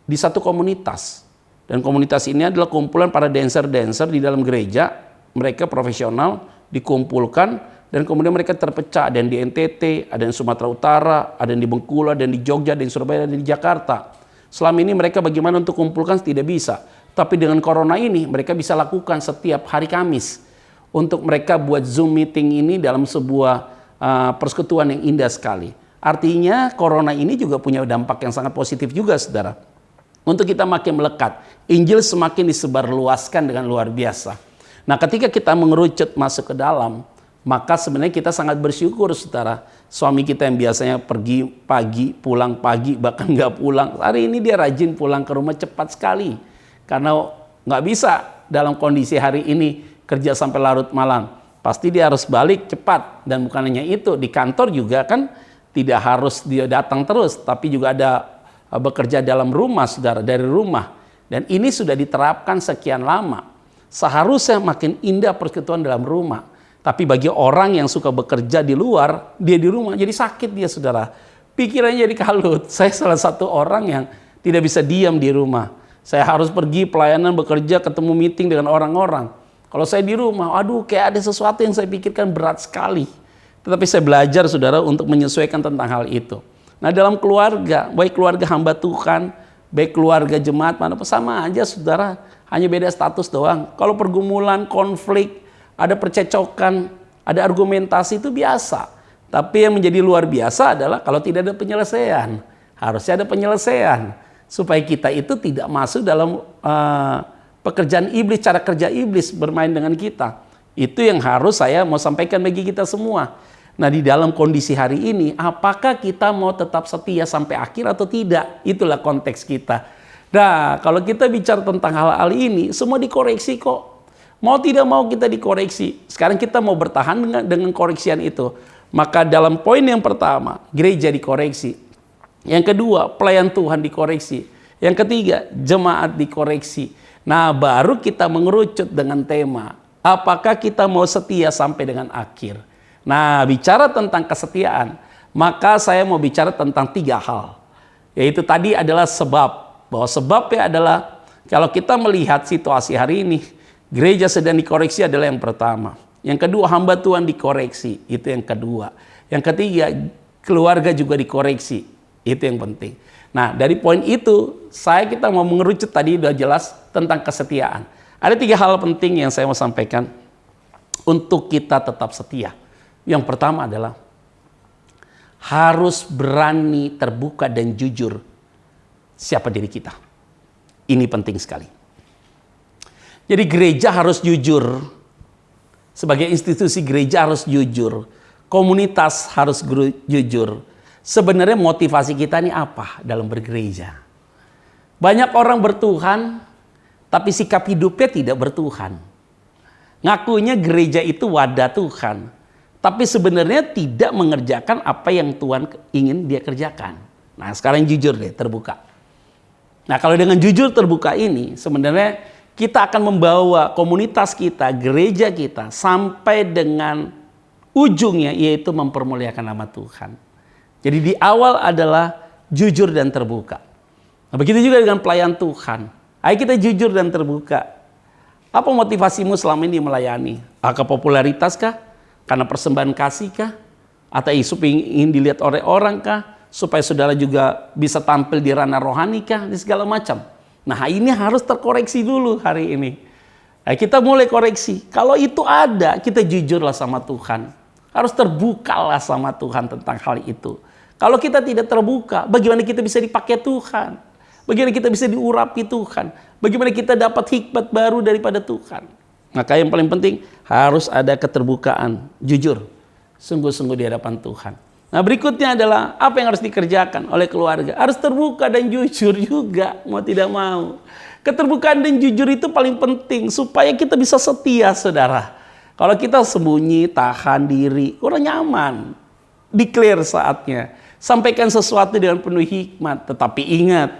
di satu komunitas. Dan komunitas ini adalah kumpulan para dancer-dancer di dalam gereja. Mereka profesional, dikumpulkan, dan kemudian mereka terpecah. Ada yang di NTT, ada yang Sumatera Utara, ada yang di Bengkulu, ada yang di Jogja, ada yang di Surabaya, ada yang di Jakarta. Selama ini mereka bagaimana untuk kumpulkan tidak bisa. Tapi dengan corona ini mereka bisa lakukan setiap hari Kamis. Untuk mereka buat Zoom meeting ini dalam sebuah persekutuan yang indah sekali. Artinya corona ini juga punya dampak yang sangat positif juga, saudara. untuk kita makin melekat. Injil semakin disebarluaskan dengan luar biasa. Nah, ketika kita mengerucut masuk ke dalam, maka sebenarnya kita sangat bersyukur, saudara. Suami kita yang biasanya pergi pagi, pulang pagi, bahkan nggak pulang. Hari ini dia rajin pulang ke rumah cepat sekali. Karena nggak bisa dalam kondisi hari ini kerja sampai larut malam. Pasti dia harus balik cepat. Dan bukan hanya itu, di kantor juga kan tidak harus dia datang terus. Tapi juga ada bekerja dalam rumah, saudara, dari rumah. Dan ini sudah diterapkan sekian lama. Seharusnya makin indah persekutuan dalam rumah. Tapi bagi orang yang suka bekerja di luar, dia di rumah jadi sakit dia, saudara. Pikirannya jadi kalut. Saya salah satu orang yang tidak bisa diam di rumah. Saya harus pergi pelayanan, bekerja, ketemu meeting dengan orang-orang. Kalau saya di rumah, aduh kayak ada sesuatu yang saya pikirkan berat sekali. Tetapi saya belajar, saudara, untuk menyesuaikan tentang hal itu. Nah, dalam keluarga, baik keluarga hamba Tuhan, baik keluarga jemaat, mana sama aja, saudara. Hanya beda status doang. Kalau pergumulan, konflik, ada percecokan, ada argumentasi, itu biasa. Tapi yang menjadi luar biasa adalah kalau tidak ada penyelesaian. Harusnya ada penyelesaian. Supaya kita itu tidak masuk dalam pekerjaan iblis, cara kerja iblis bermain dengan kita. Itu yang harus saya mau sampaikan bagi kita semua. Nah, di dalam kondisi hari ini, apakah kita mau tetap setia sampai akhir atau tidak? Itulah konteks kita. Nah, kalau kita bicara tentang hal-hal ini, semua dikoreksi kok. Mau tidak mau kita dikoreksi. Sekarang kita mau bertahan dengan koreksian itu. Maka dalam poin yang pertama, gereja dikoreksi. Yang kedua, pelayan Tuhan dikoreksi. Yang ketiga, jemaat dikoreksi. Nah, baru kita mengerucut dengan tema, apakah kita mau setia sampai dengan akhir? Nah, bicara tentang kesetiaan, maka saya mau bicara tentang 3 hal. Yaitu tadi adalah sebab. Bahwa sebabnya adalah kalau kita melihat situasi hari ini, gereja sedang dikoreksi adalah yang pertama. Yang kedua, hamba Tuhan dikoreksi. Itu yang kedua. Yang ketiga, keluarga juga dikoreksi. Itu yang penting. Nah, dari poin itu, kita mau mengerucut tadi udah jelas tentang kesetiaan. Ada 3 hal penting yang saya mau sampaikan untuk kita tetap setia. Yang pertama adalah harus berani terbuka dan jujur siapa diri kita. Ini penting sekali. Jadi gereja harus jujur. Sebagai institusi gereja harus jujur. Komunitas harus jujur. Sebenarnya motivasi kita ini apa dalam bergereja? Banyak orang bertuhan, tapi sikap hidupnya tidak bertuhan. Ngakunya gereja itu wadah Tuhan, tapi sebenarnya tidak mengerjakan apa yang Tuhan ingin dia kerjakan. Nah, sekarang jujur deh, terbuka. Nah, kalau dengan jujur terbuka ini, sebenarnya kita akan membawa komunitas kita, gereja kita, sampai dengan ujungnya, yaitu mempermuliakan nama Tuhan. Jadi di awal adalah jujur dan terbuka. Nah, begitu juga dengan pelayan Tuhan. Ayo kita jujur dan terbuka. Apa motivasimu selama ini melayani? Apakah popularitas kah? Karena persembahan kasih kah? Atau isu ingin dilihat oleh orang kah? Supaya saudara juga bisa tampil di ranah rohani kah? Di segala macam. Nah, ini harus terkoreksi dulu hari ini. Nah, kita mulai koreksi. Kalau itu ada, kita jujurlah sama Tuhan. Harus terbukalah sama Tuhan tentang hal itu. Kalau kita tidak terbuka, bagaimana kita bisa dipakai Tuhan? Bagaimana kita bisa diurapi Tuhan? Bagaimana kita dapat hikmat baru daripada Tuhan? Maka yang paling penting harus ada keterbukaan, jujur, sungguh-sungguh di hadapan Tuhan. Nah, berikutnya adalah apa yang harus dikerjakan oleh keluarga. Harus terbuka dan jujur juga, mau tidak mau. Keterbukaan dan jujur itu paling penting supaya kita bisa setia, saudara. Kalau kita sembunyi, tahan diri, kurang nyaman. Declare saatnya. Sampaikan sesuatu dengan penuh hikmat. Tetapi ingat,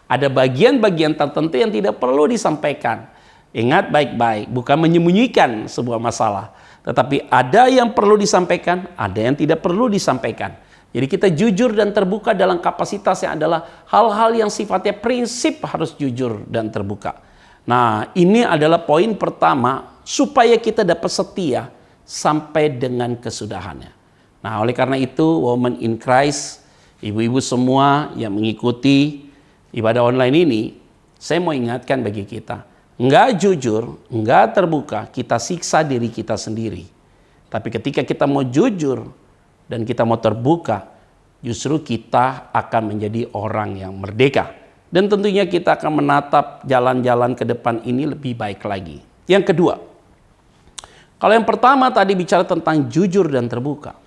ada bagian-bagian tertentu yang tidak perlu disampaikan. Ingat baik-baik, bukan menyembunyikan sebuah masalah. Tetapi ada yang perlu disampaikan, ada yang tidak perlu disampaikan. Jadi kita jujur dan terbuka dalam kapasitas yang adalah hal-hal yang sifatnya prinsip harus jujur dan terbuka. Nah, ini adalah poin pertama supaya kita dapat setia sampai dengan kesudahannya. Nah, oleh karena itu, Women in Christ, ibu-ibu semua yang mengikuti ibadah online ini, saya mau ingatkan bagi kita, enggak jujur, enggak terbuka, kita siksa diri kita sendiri. Tapi ketika kita mau jujur dan kita mau terbuka, justru kita akan menjadi orang yang merdeka Dan tentunya kita akan menatap jalan-jalan ke depan ini lebih baik lagi. Yang kedua, kalau yang pertama tadi bicara tentang jujur dan terbuka,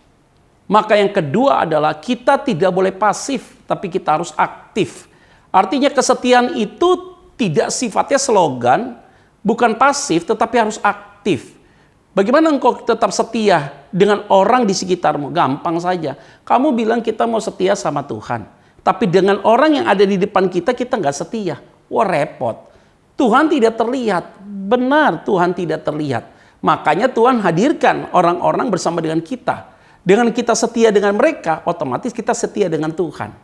maka yang kedua adalah kita tidak boleh pasif, tapi kita harus aktif. Artinya kesetiaan itu tidak sifatnya slogan, bukan pasif, tetapi harus aktif. Bagaimana engkau tetap setia dengan orang di sekitarmu? Gampang saja. Kamu bilang kita mau setia sama Tuhan. Tapi dengan orang yang ada di depan kita, kita nggak setia. Wah, repot. Tuhan tidak terlihat. Benar, Tuhan tidak terlihat. Makanya Tuhan hadirkan orang-orang bersama dengan kita. Dengan kita setia dengan mereka, otomatis kita setia dengan Tuhan.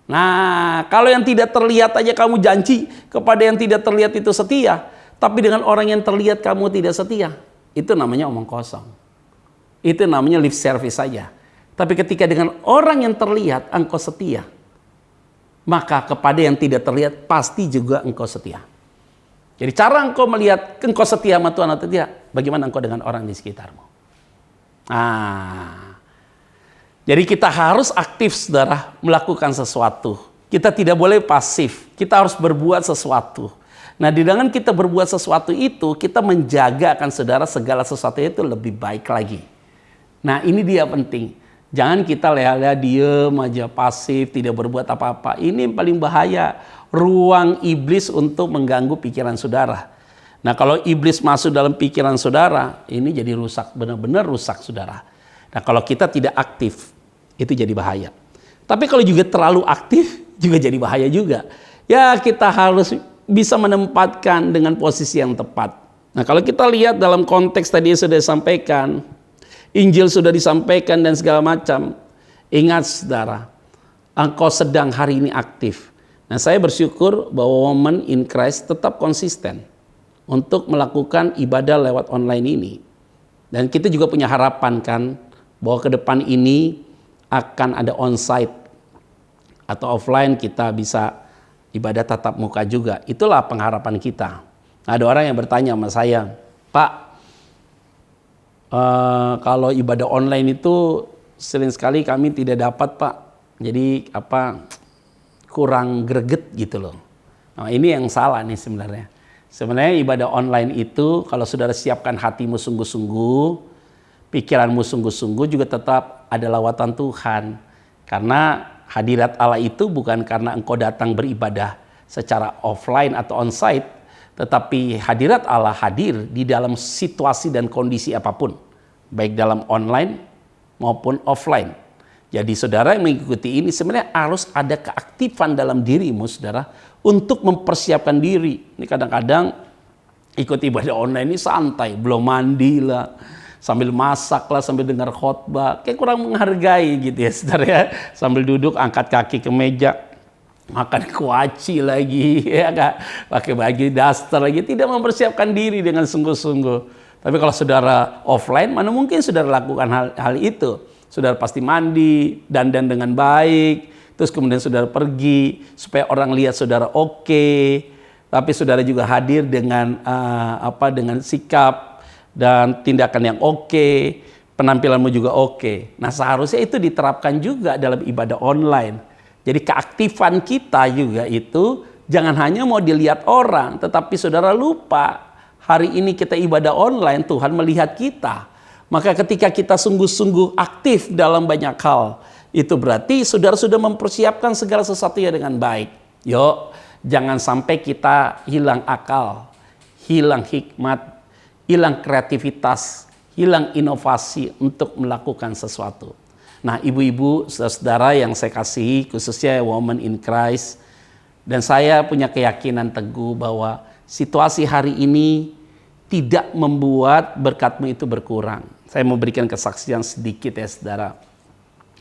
Nah, kalau yang tidak terlihat aja kamu janji kepada yang tidak terlihat itu setia. Tapi dengan orang yang terlihat kamu tidak setia. Itu namanya omong kosong. Itu namanya lip service saja. Tapi ketika dengan orang yang terlihat engkau setia, maka kepada yang tidak terlihat pasti juga engkau setia. Jadi cara engkau melihat engkau setia sama Tuhan atau tidak, bagaimana engkau dengan orang di sekitarmu. Jadi kita harus aktif, saudara, melakukan sesuatu. Kita tidak boleh pasif, kita harus berbuat sesuatu. Nah, di dengan kita berbuat sesuatu itu, kita menjaga akan saudara segala sesuatu itu lebih baik lagi. Nah, ini dia penting. Jangan kita leha-leha diem aja, pasif, tidak berbuat apa-apa. Ini yang paling bahaya. Ruang iblis untuk mengganggu pikiran saudara. Nah, kalau iblis masuk dalam pikiran saudara, ini jadi rusak, benar-benar rusak saudara. Nah, kalau kita tidak aktif, itu jadi bahaya. Tapi kalau juga terlalu aktif, juga jadi bahaya juga. Ya, kita harus bisa menempatkan dengan posisi yang tepat. Nah, kalau kita lihat dalam konteks tadi sudah disampaikan, Injil sudah disampaikan dan segala macam. Ingat saudara, engkau sedang hari ini aktif. Nah, saya bersyukur bahwa Women in Christ tetap konsisten untuk melakukan ibadah lewat online ini. Dan kita juga punya harapan kan, bahwa ke depan ini akan ada onsite atau offline, kita bisa ibadah tatap muka juga. Itulah pengharapan kita. Ada orang yang bertanya sama saya, Pak, kalau ibadah online itu sering sekali kami tidak dapat, Pak. Jadi kurang greget gitu loh. Nah, ini yang salah nih sebenarnya. Sebenarnya ibadah online itu kalau saudara siapkan hatimu sungguh-sungguh, pikiranmu sungguh-sungguh, juga tetap ada lawatan Tuhan. Karena hadirat Allah itu bukan karena engkau datang beribadah secara offline atau onsite, tetapi hadirat Allah hadir di dalam situasi dan kondisi apapun, baik dalam online maupun offline. Jadi saudara yang mengikuti ini sebenarnya harus ada keaktifan dalam dirimu, saudara, untuk mempersiapkan diri. Ini kadang-kadang ikut ibadah online ini santai, belum mandi lah, sambil masak lah, sambil dengar khotbah, kayak kurang menghargai gitu ya saudara ya. Sambil duduk angkat kaki ke meja, makan kuaci lagi, ya kan? Pakai baju daster lagi, tidak mempersiapkan diri dengan sungguh-sungguh. Tapi kalau saudara offline, mana mungkin saudara lakukan hal itu? Saudara pasti mandi, dandan dengan baik, terus kemudian saudara pergi supaya orang lihat saudara oke. Tapi saudara juga hadir dengan dengan sikap dan tindakan yang oke, penampilanmu juga oke. Nah, seharusnya itu diterapkan juga dalam ibadah online. Jadi keaktifan kita juga itu jangan hanya mau dilihat orang, tetapi saudara lupa hari ini kita ibadah online, Tuhan melihat kita. Maka ketika kita sungguh-sungguh aktif dalam banyak hal, itu berarti saudara sudah mempersiapkan segala sesuatunya dengan baik. Yuk, jangan sampai kita hilang akal, hilang hikmat, hilang kreativitas, hilang inovasi untuk melakukan sesuatu. Nah, ibu-ibu, saudara yang saya kasihi, khususnya Women in Christ, dan saya punya keyakinan teguh bahwa situasi hari ini tidak membuat berkatmu itu berkurang. Saya mau berikan kesaksian sedikit ya saudara.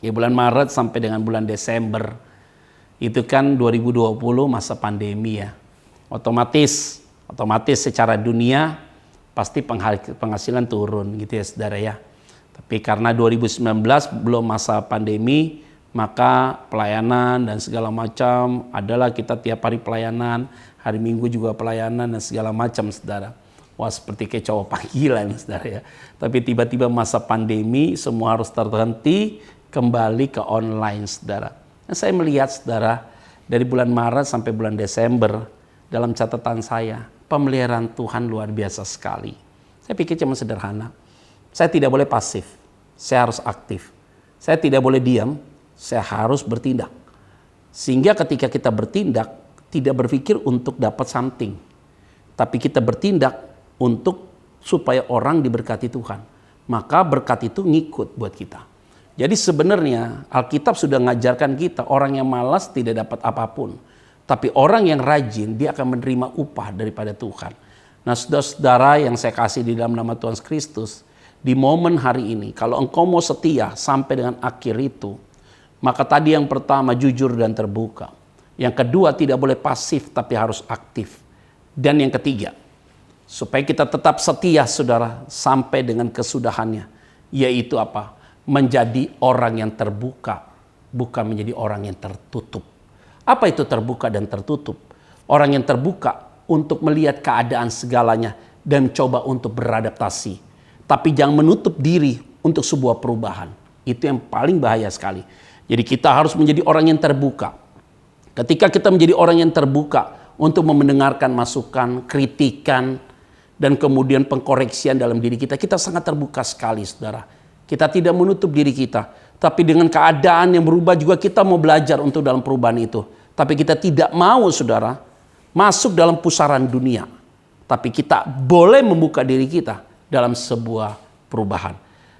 Di bulan Maret sampai dengan bulan Desember, itu kan 2020 masa pandemi ya. Otomatis secara dunia pasti penghasilan turun gitu ya saudara ya. Tapi karena 2019 belum masa pandemi, maka pelayanan dan segala macam adalah kita tiap hari pelayanan, hari Minggu juga pelayanan dan segala macam saudara. Wah, seperti kayak cowok panggilan saudara ya. Tapi tiba-tiba masa pandemi semua harus terhenti, kembali ke online saudara. Nah, saya melihat saudara, dari bulan Maret sampai bulan Desember, dalam catatan saya, pemeliharaan Tuhan luar biasa sekali. Saya pikir cuma sederhana. Saya tidak boleh pasif, saya harus aktif. Saya tidak boleh diam, saya harus bertindak. Sehingga ketika kita bertindak, tidak berpikir untuk dapat something. Tapi kita bertindak untuk supaya orang diberkati Tuhan. Maka berkat itu ngikut buat kita. Jadi sebenarnya Alkitab sudah mengajarkan kita, orang yang malas tidak dapat apapun. Tapi orang yang rajin, dia akan menerima upah daripada Tuhan. Nah saudara-saudara yang saya kasih di dalam nama Tuhan Kristus, di momen hari ini, kalau engkau mau setia sampai dengan akhir itu, maka tadi yang pertama jujur dan terbuka. Yang kedua tidak boleh pasif tapi harus aktif. Dan yang ketiga, supaya kita tetap setia saudara sampai dengan kesudahannya, yaitu apa? Menjadi orang yang terbuka, bukan menjadi orang yang tertutup. Apa itu terbuka dan tertutup? Orang yang terbuka untuk melihat keadaan segalanya dan coba untuk beradaptasi. Tapi jangan menutup diri untuk sebuah perubahan. Itu yang paling bahaya sekali. Jadi kita harus menjadi orang yang terbuka. Ketika kita menjadi orang yang terbuka untuk mendengarkan masukan, kritikan, dan kemudian pengkoreksian dalam diri kita, kita sangat terbuka sekali saudara. Kita tidak menutup diri kita. Tapi dengan keadaan yang berubah juga kita mau belajar untuk dalam perubahan itu. Tapi kita tidak mau saudara masuk dalam pusaran dunia. Tapi kita boleh membuka diri kita dalam sebuah perubahan.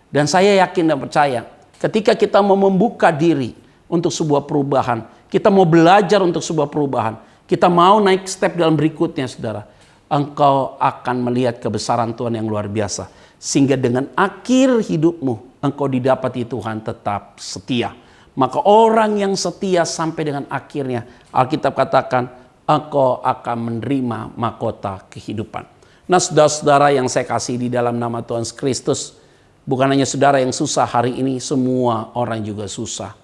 Dan saya yakin dan percaya ketika kita mau membuka diri untuk sebuah perubahan, kita mau belajar untuk sebuah perubahan, kita mau naik step dalam berikutnya saudara, engkau akan melihat kebesaran Tuhan yang luar biasa. Sehingga dengan akhir hidupmu, engkau didapati Tuhan tetap setia. Maka orang yang setia sampai dengan akhirnya, Alkitab katakan, engkau akan menerima mahkota kehidupan. Nah saudara-saudara yang saya kasih di dalam nama Tuhan Kristus, bukan hanya saudara yang susah hari ini, semua orang juga susah.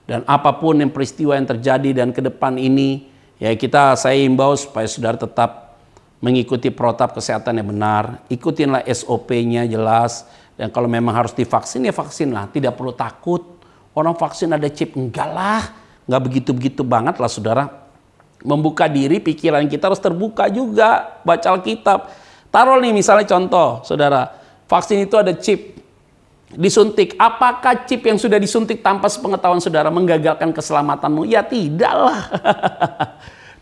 Dan apapun yang peristiwa yang terjadi dan ke depan ini, ya saya himbau supaya saudara tetap mengikuti protap kesehatan yang benar. Ikutinlah SOP-nya jelas. Dan kalau memang harus divaksin, ya vaksinlah. Tidak perlu takut. Orang vaksin ada chip, enggak lah. Enggak begitu-begitu banget lah saudara. Membuka diri, pikiran kita harus terbuka juga. Baca Alkitab. Taruh nih misalnya contoh, saudara, vaksin itu ada chip, disuntik. Apakah chip yang sudah disuntik tanpa sepengetahuan saudara menggagalkan keselamatanmu? Ya tidaklah.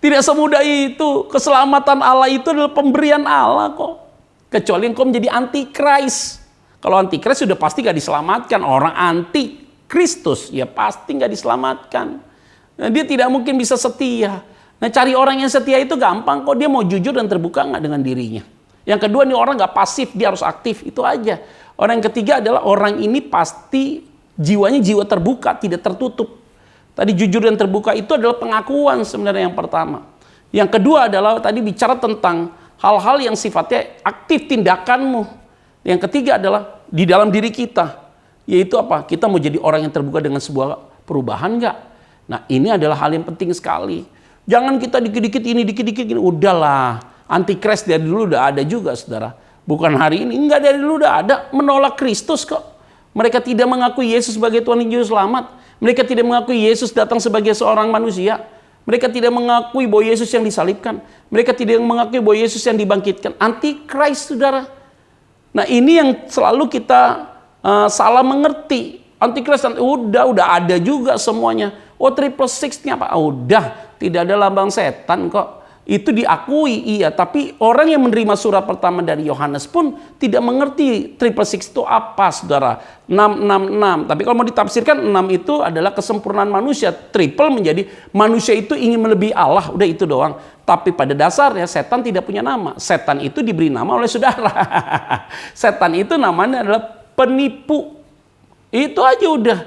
Tidak semudah itu. Keselamatan Allah itu adalah pemberian Allah kok. Kecuali engkau menjadi antikris. Kalau antikris sudah pasti gak diselamatkan. Orang antikristus ya pasti gak diselamatkan. Nah, dia tidak mungkin bisa setia. Nah cari orang yang setia itu gampang kok. Dia mau jujur dan terbuka gak dengan dirinya. Yang kedua nih orang gak pasif, dia harus aktif, itu aja. Orang yang ketiga adalah orang ini pasti jiwanya jiwa terbuka, tidak tertutup. Tadi jujur dan terbuka itu adalah pengakuan sebenarnya yang pertama. Yang kedua adalah tadi bicara tentang hal-hal yang sifatnya aktif tindakanmu. Yang ketiga adalah di dalam diri kita. Yaitu apa? Kita mau jadi orang yang terbuka dengan sebuah perubahan gak? Nah ini adalah hal yang penting sekali. Jangan kita dikit-dikit ini, dikit-dikit ini. Udahlah. Antikris dari dulu udah ada juga saudara. Bukan hari ini, enggak dari dulu udah ada. Menolak Kristus kok. Mereka tidak mengakui Yesus sebagai Tuhan dan Juru Selamat. Mereka tidak mengakui Yesus datang sebagai seorang manusia. Mereka tidak mengakui bahwa Yesus yang disalibkan. Mereka tidak mengakui bahwa Yesus yang dibangkitkan. Antikris saudara. Nah ini yang selalu kita salah mengerti. Antikris udah ada juga semuanya. Oh 666-nya apa? Udah tidak ada lambang setan kok. Itu diakui, iya. Tapi orang yang menerima surat pertama dari Yohanes pun tidak mengerti 666 itu apa, saudara. 666. Tapi kalau mau ditafsirkan, 6 itu adalah kesempurnaan manusia. Triple menjadi manusia itu ingin melebihi Allah. Udah itu doang. Tapi pada dasarnya setan tidak punya nama. Setan itu diberi nama oleh saudara. Setan itu namanya adalah penipu. Itu aja udah.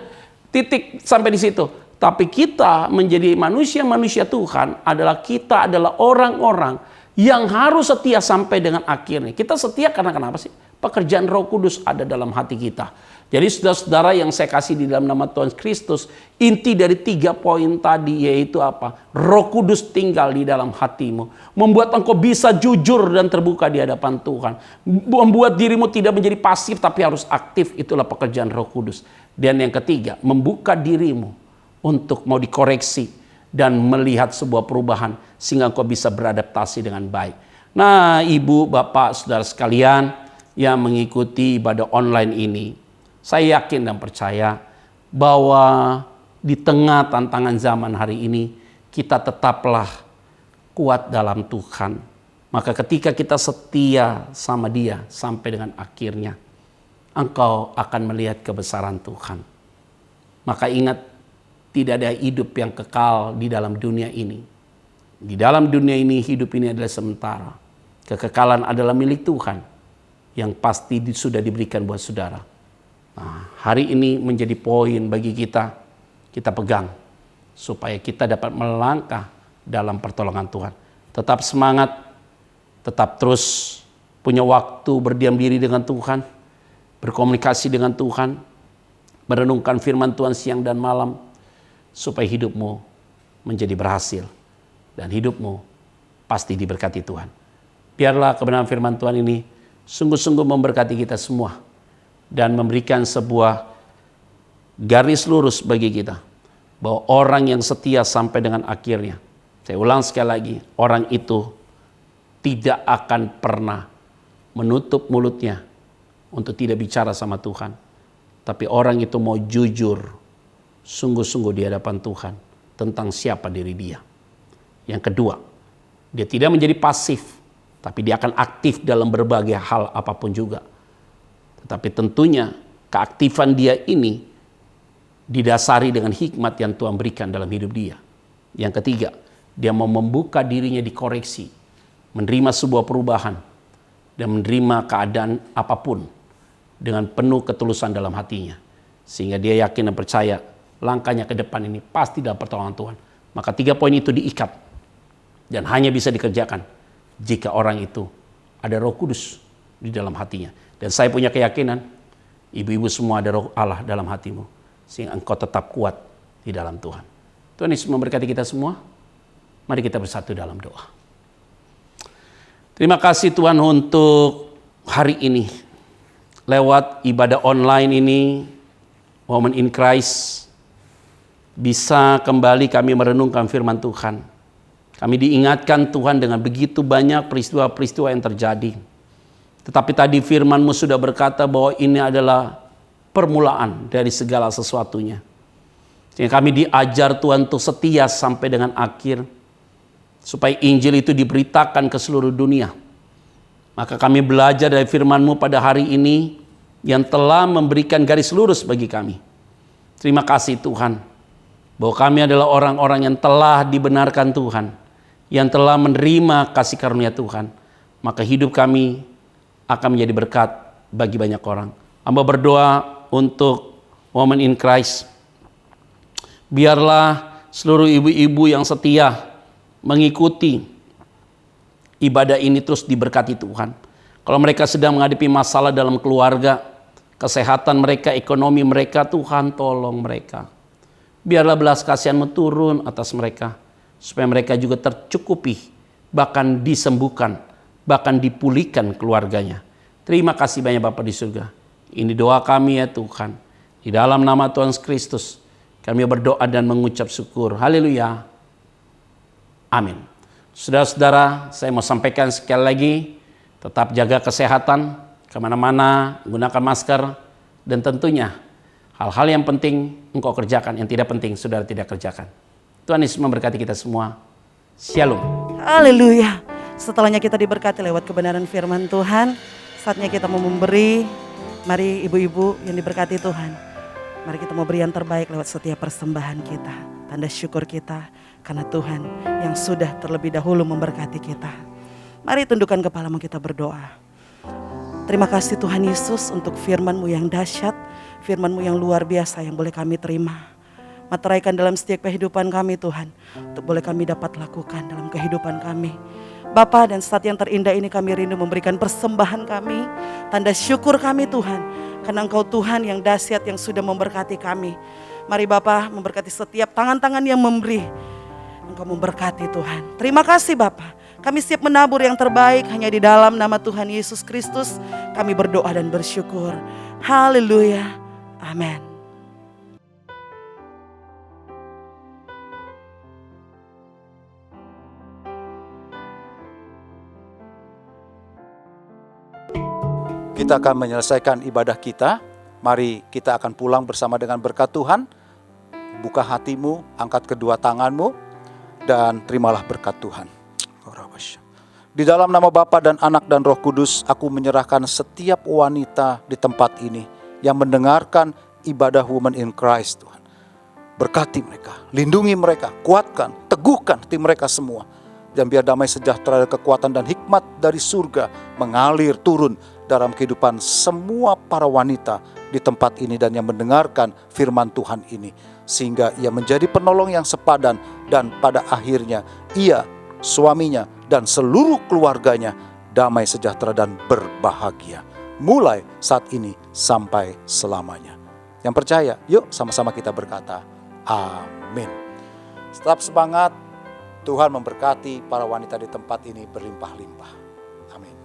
Titik sampai di situ. Tapi kita menjadi manusia-manusia Tuhan adalah kita adalah orang-orang yang harus setia sampai dengan akhirnya. Kita setia karena kenapa sih? Pekerjaan Roh Kudus ada dalam hati kita. Jadi saudara-saudara yang saya kasih di dalam nama Tuhan Kristus, inti dari 3 poin tadi yaitu apa? Roh Kudus tinggal di dalam hatimu. Membuat engkau bisa jujur dan terbuka di hadapan Tuhan. Membuat dirimu tidak menjadi pasif tapi harus aktif. Itulah pekerjaan Roh Kudus. Dan yang ketiga, membuka dirimu untuk mau dikoreksi dan melihat sebuah perubahan sehingga engkau bisa beradaptasi dengan baik. Nah, ibu, bapak, saudara sekalian yang mengikuti ibadah online ini, saya yakin dan percaya bahwa di tengah tantangan zaman hari ini, kita tetaplah kuat dalam Tuhan. Maka ketika kita setia sama Dia sampai dengan akhirnya, engkau akan melihat kebesaran Tuhan. Maka ingat, tidak ada hidup yang kekal di dalam dunia ini. Di dalam dunia ini, hidup ini adalah sementara. Kekekalan adalah milik Tuhan yang pasti sudah diberikan buat saudara. Nah, hari ini menjadi poin bagi kita pegang supaya kita dapat melangkah dalam pertolongan Tuhan. Tetap semangat, tetap terus punya waktu berdiam diri dengan Tuhan, berkomunikasi dengan Tuhan, merenungkan firman Tuhan siang dan malam, supaya hidupmu menjadi berhasil dan hidupmu pasti diberkati Tuhan. Biarlah kebenaran firman Tuhan ini sungguh-sungguh memberkati kita semua dan memberikan sebuah garis lurus bagi kita bahwa orang yang setia sampai dengan akhirnya, saya ulang sekali lagi, orang itu tidak akan pernah menutup mulutnya untuk tidak bicara sama Tuhan. Tapi orang itu mau jujur, sungguh-sungguh di hadapan Tuhan tentang siapa diri dia. Yang kedua, dia tidak menjadi pasif, tapi dia akan aktif dalam berbagai hal apapun juga. Tetapi tentunya keaktifan dia ini didasari dengan hikmat yang Tuhan berikan dalam hidup dia. Yang ketiga, dia mau membuka dirinya dikoreksi, menerima sebuah perubahan, dan menerima keadaan apapun dengan penuh ketulusan dalam hatinya. Sehingga dia yakin dan percaya langkahnya ke depan ini pasti dalam pertolongan Tuhan. Maka 3 poin itu diikat dan hanya bisa dikerjakan jika orang itu ada Roh Kudus di dalam hatinya. Dan saya punya keyakinan ibu-ibu semua ada Roh Allah dalam hatimu, sehingga engkau tetap kuat di dalam Tuhan. Tuhan Yesus memberkati kita semua. Mari kita bersatu dalam doa. Terima kasih Tuhan untuk hari ini. Lewat ibadah online ini, Women in Christ, bisa kembali kami merenungkan firman Tuhan. Kami diingatkan Tuhan dengan begitu banyak peristiwa-peristiwa yang terjadi. Tetapi tadi firman-Mu sudah berkata bahwa ini adalah permulaan dari segala sesuatunya. Sehingga kami diajar Tuhan untuk setia sampai dengan akhir, supaya Injil itu diberitakan ke seluruh dunia. Maka kami belajar dari firman-Mu pada hari ini yang telah memberikan garis lurus bagi kami. Terima kasih Tuhan, bahwa kami adalah orang-orang yang telah dibenarkan Tuhan, yang telah menerima kasih karunia Tuhan. Maka hidup kami akan menjadi berkat bagi banyak orang. Hamba berdoa untuk Women in Christ. Biarlah seluruh ibu-ibu yang setia mengikuti ibadah ini terus diberkati Tuhan. Kalau mereka sedang menghadapi masalah dalam keluarga, kesehatan mereka, ekonomi mereka, Tuhan tolong mereka. Biarlah belas kasihan-Mu turun atas mereka, supaya mereka juga tercukupi, bahkan disembuhkan, bahkan dipulihkan keluarganya. Terima kasih banyak Bapa di surga. Ini doa kami ya Tuhan. Di dalam nama Tuhan Kristus, kami berdoa dan mengucap syukur. Haleluya. Amin. Saudara-saudara, saya mau sampaikan sekali lagi, tetap jaga kesehatan, kemana-mana, gunakan masker, dan tentunya hal-hal yang penting engkau kerjakan, yang tidak penting saudara tidak kerjakan. Tuhan Yesus memberkati kita semua. Shalom. Haleluya. Setelahnya kita diberkati lewat kebenaran firman Tuhan, saatnya kita mau memberi. Mari ibu-ibu yang diberkati Tuhan, mari kita mau beri yang terbaik lewat setiap persembahan kita. Tanda syukur kita karena Tuhan yang sudah terlebih dahulu memberkati kita. Mari tundukkan kepalamu, kita berdoa. Terima kasih Tuhan Yesus untuk firman-Mu yang dahsyat, firman-Mu yang luar biasa yang boleh kami terima. Materaikan dalam setiap kehidupan kami Tuhan, untuk boleh kami dapat lakukan dalam kehidupan kami. Bapa, dan saat yang terindah ini kami rindu memberikan persembahan kami, tanda syukur kami Tuhan, karena Engkau Tuhan yang dahsyat yang sudah memberkati kami. Mari Bapa memberkati setiap tangan-tangan yang memberi. Engkau memberkati Tuhan. Terima kasih Bapa. Kami siap menabur yang terbaik hanya di dalam nama Tuhan Yesus Kristus. Kami berdoa dan bersyukur. Haleluya. Amin. kita akan menyelesaikan ibadah kita. Mari kita akan pulang bersama dengan berkat Tuhan. Buka hatimu, angkat kedua tanganmu, dan terimalah berkat Tuhan. Di dalam nama Bapa dan Anak dan Roh Kudus, aku menyerahkan setiap wanita di tempat ini yang mendengarkan ibadah Women in Christ, Tuhan. Berkati mereka, lindungi mereka, kuatkan, teguhkan hati mereka semua. Dan biar damai sejahtera, kekuatan dan hikmat dari surga mengalir turun dalam kehidupan semua para wanita di tempat ini dan yang mendengarkan firman Tuhan ini. Sehingga ia menjadi penolong yang sepadan dan pada akhirnya ia, suaminya, dan seluruh keluarganya damai sejahtera dan berbahagia. Mulai saat ini sampai selamanya. Yang percaya, yuk sama-sama kita berkata, amin. Tetap semangat, Tuhan memberkati para wanita di tempat ini berlimpah-limpah. Amin.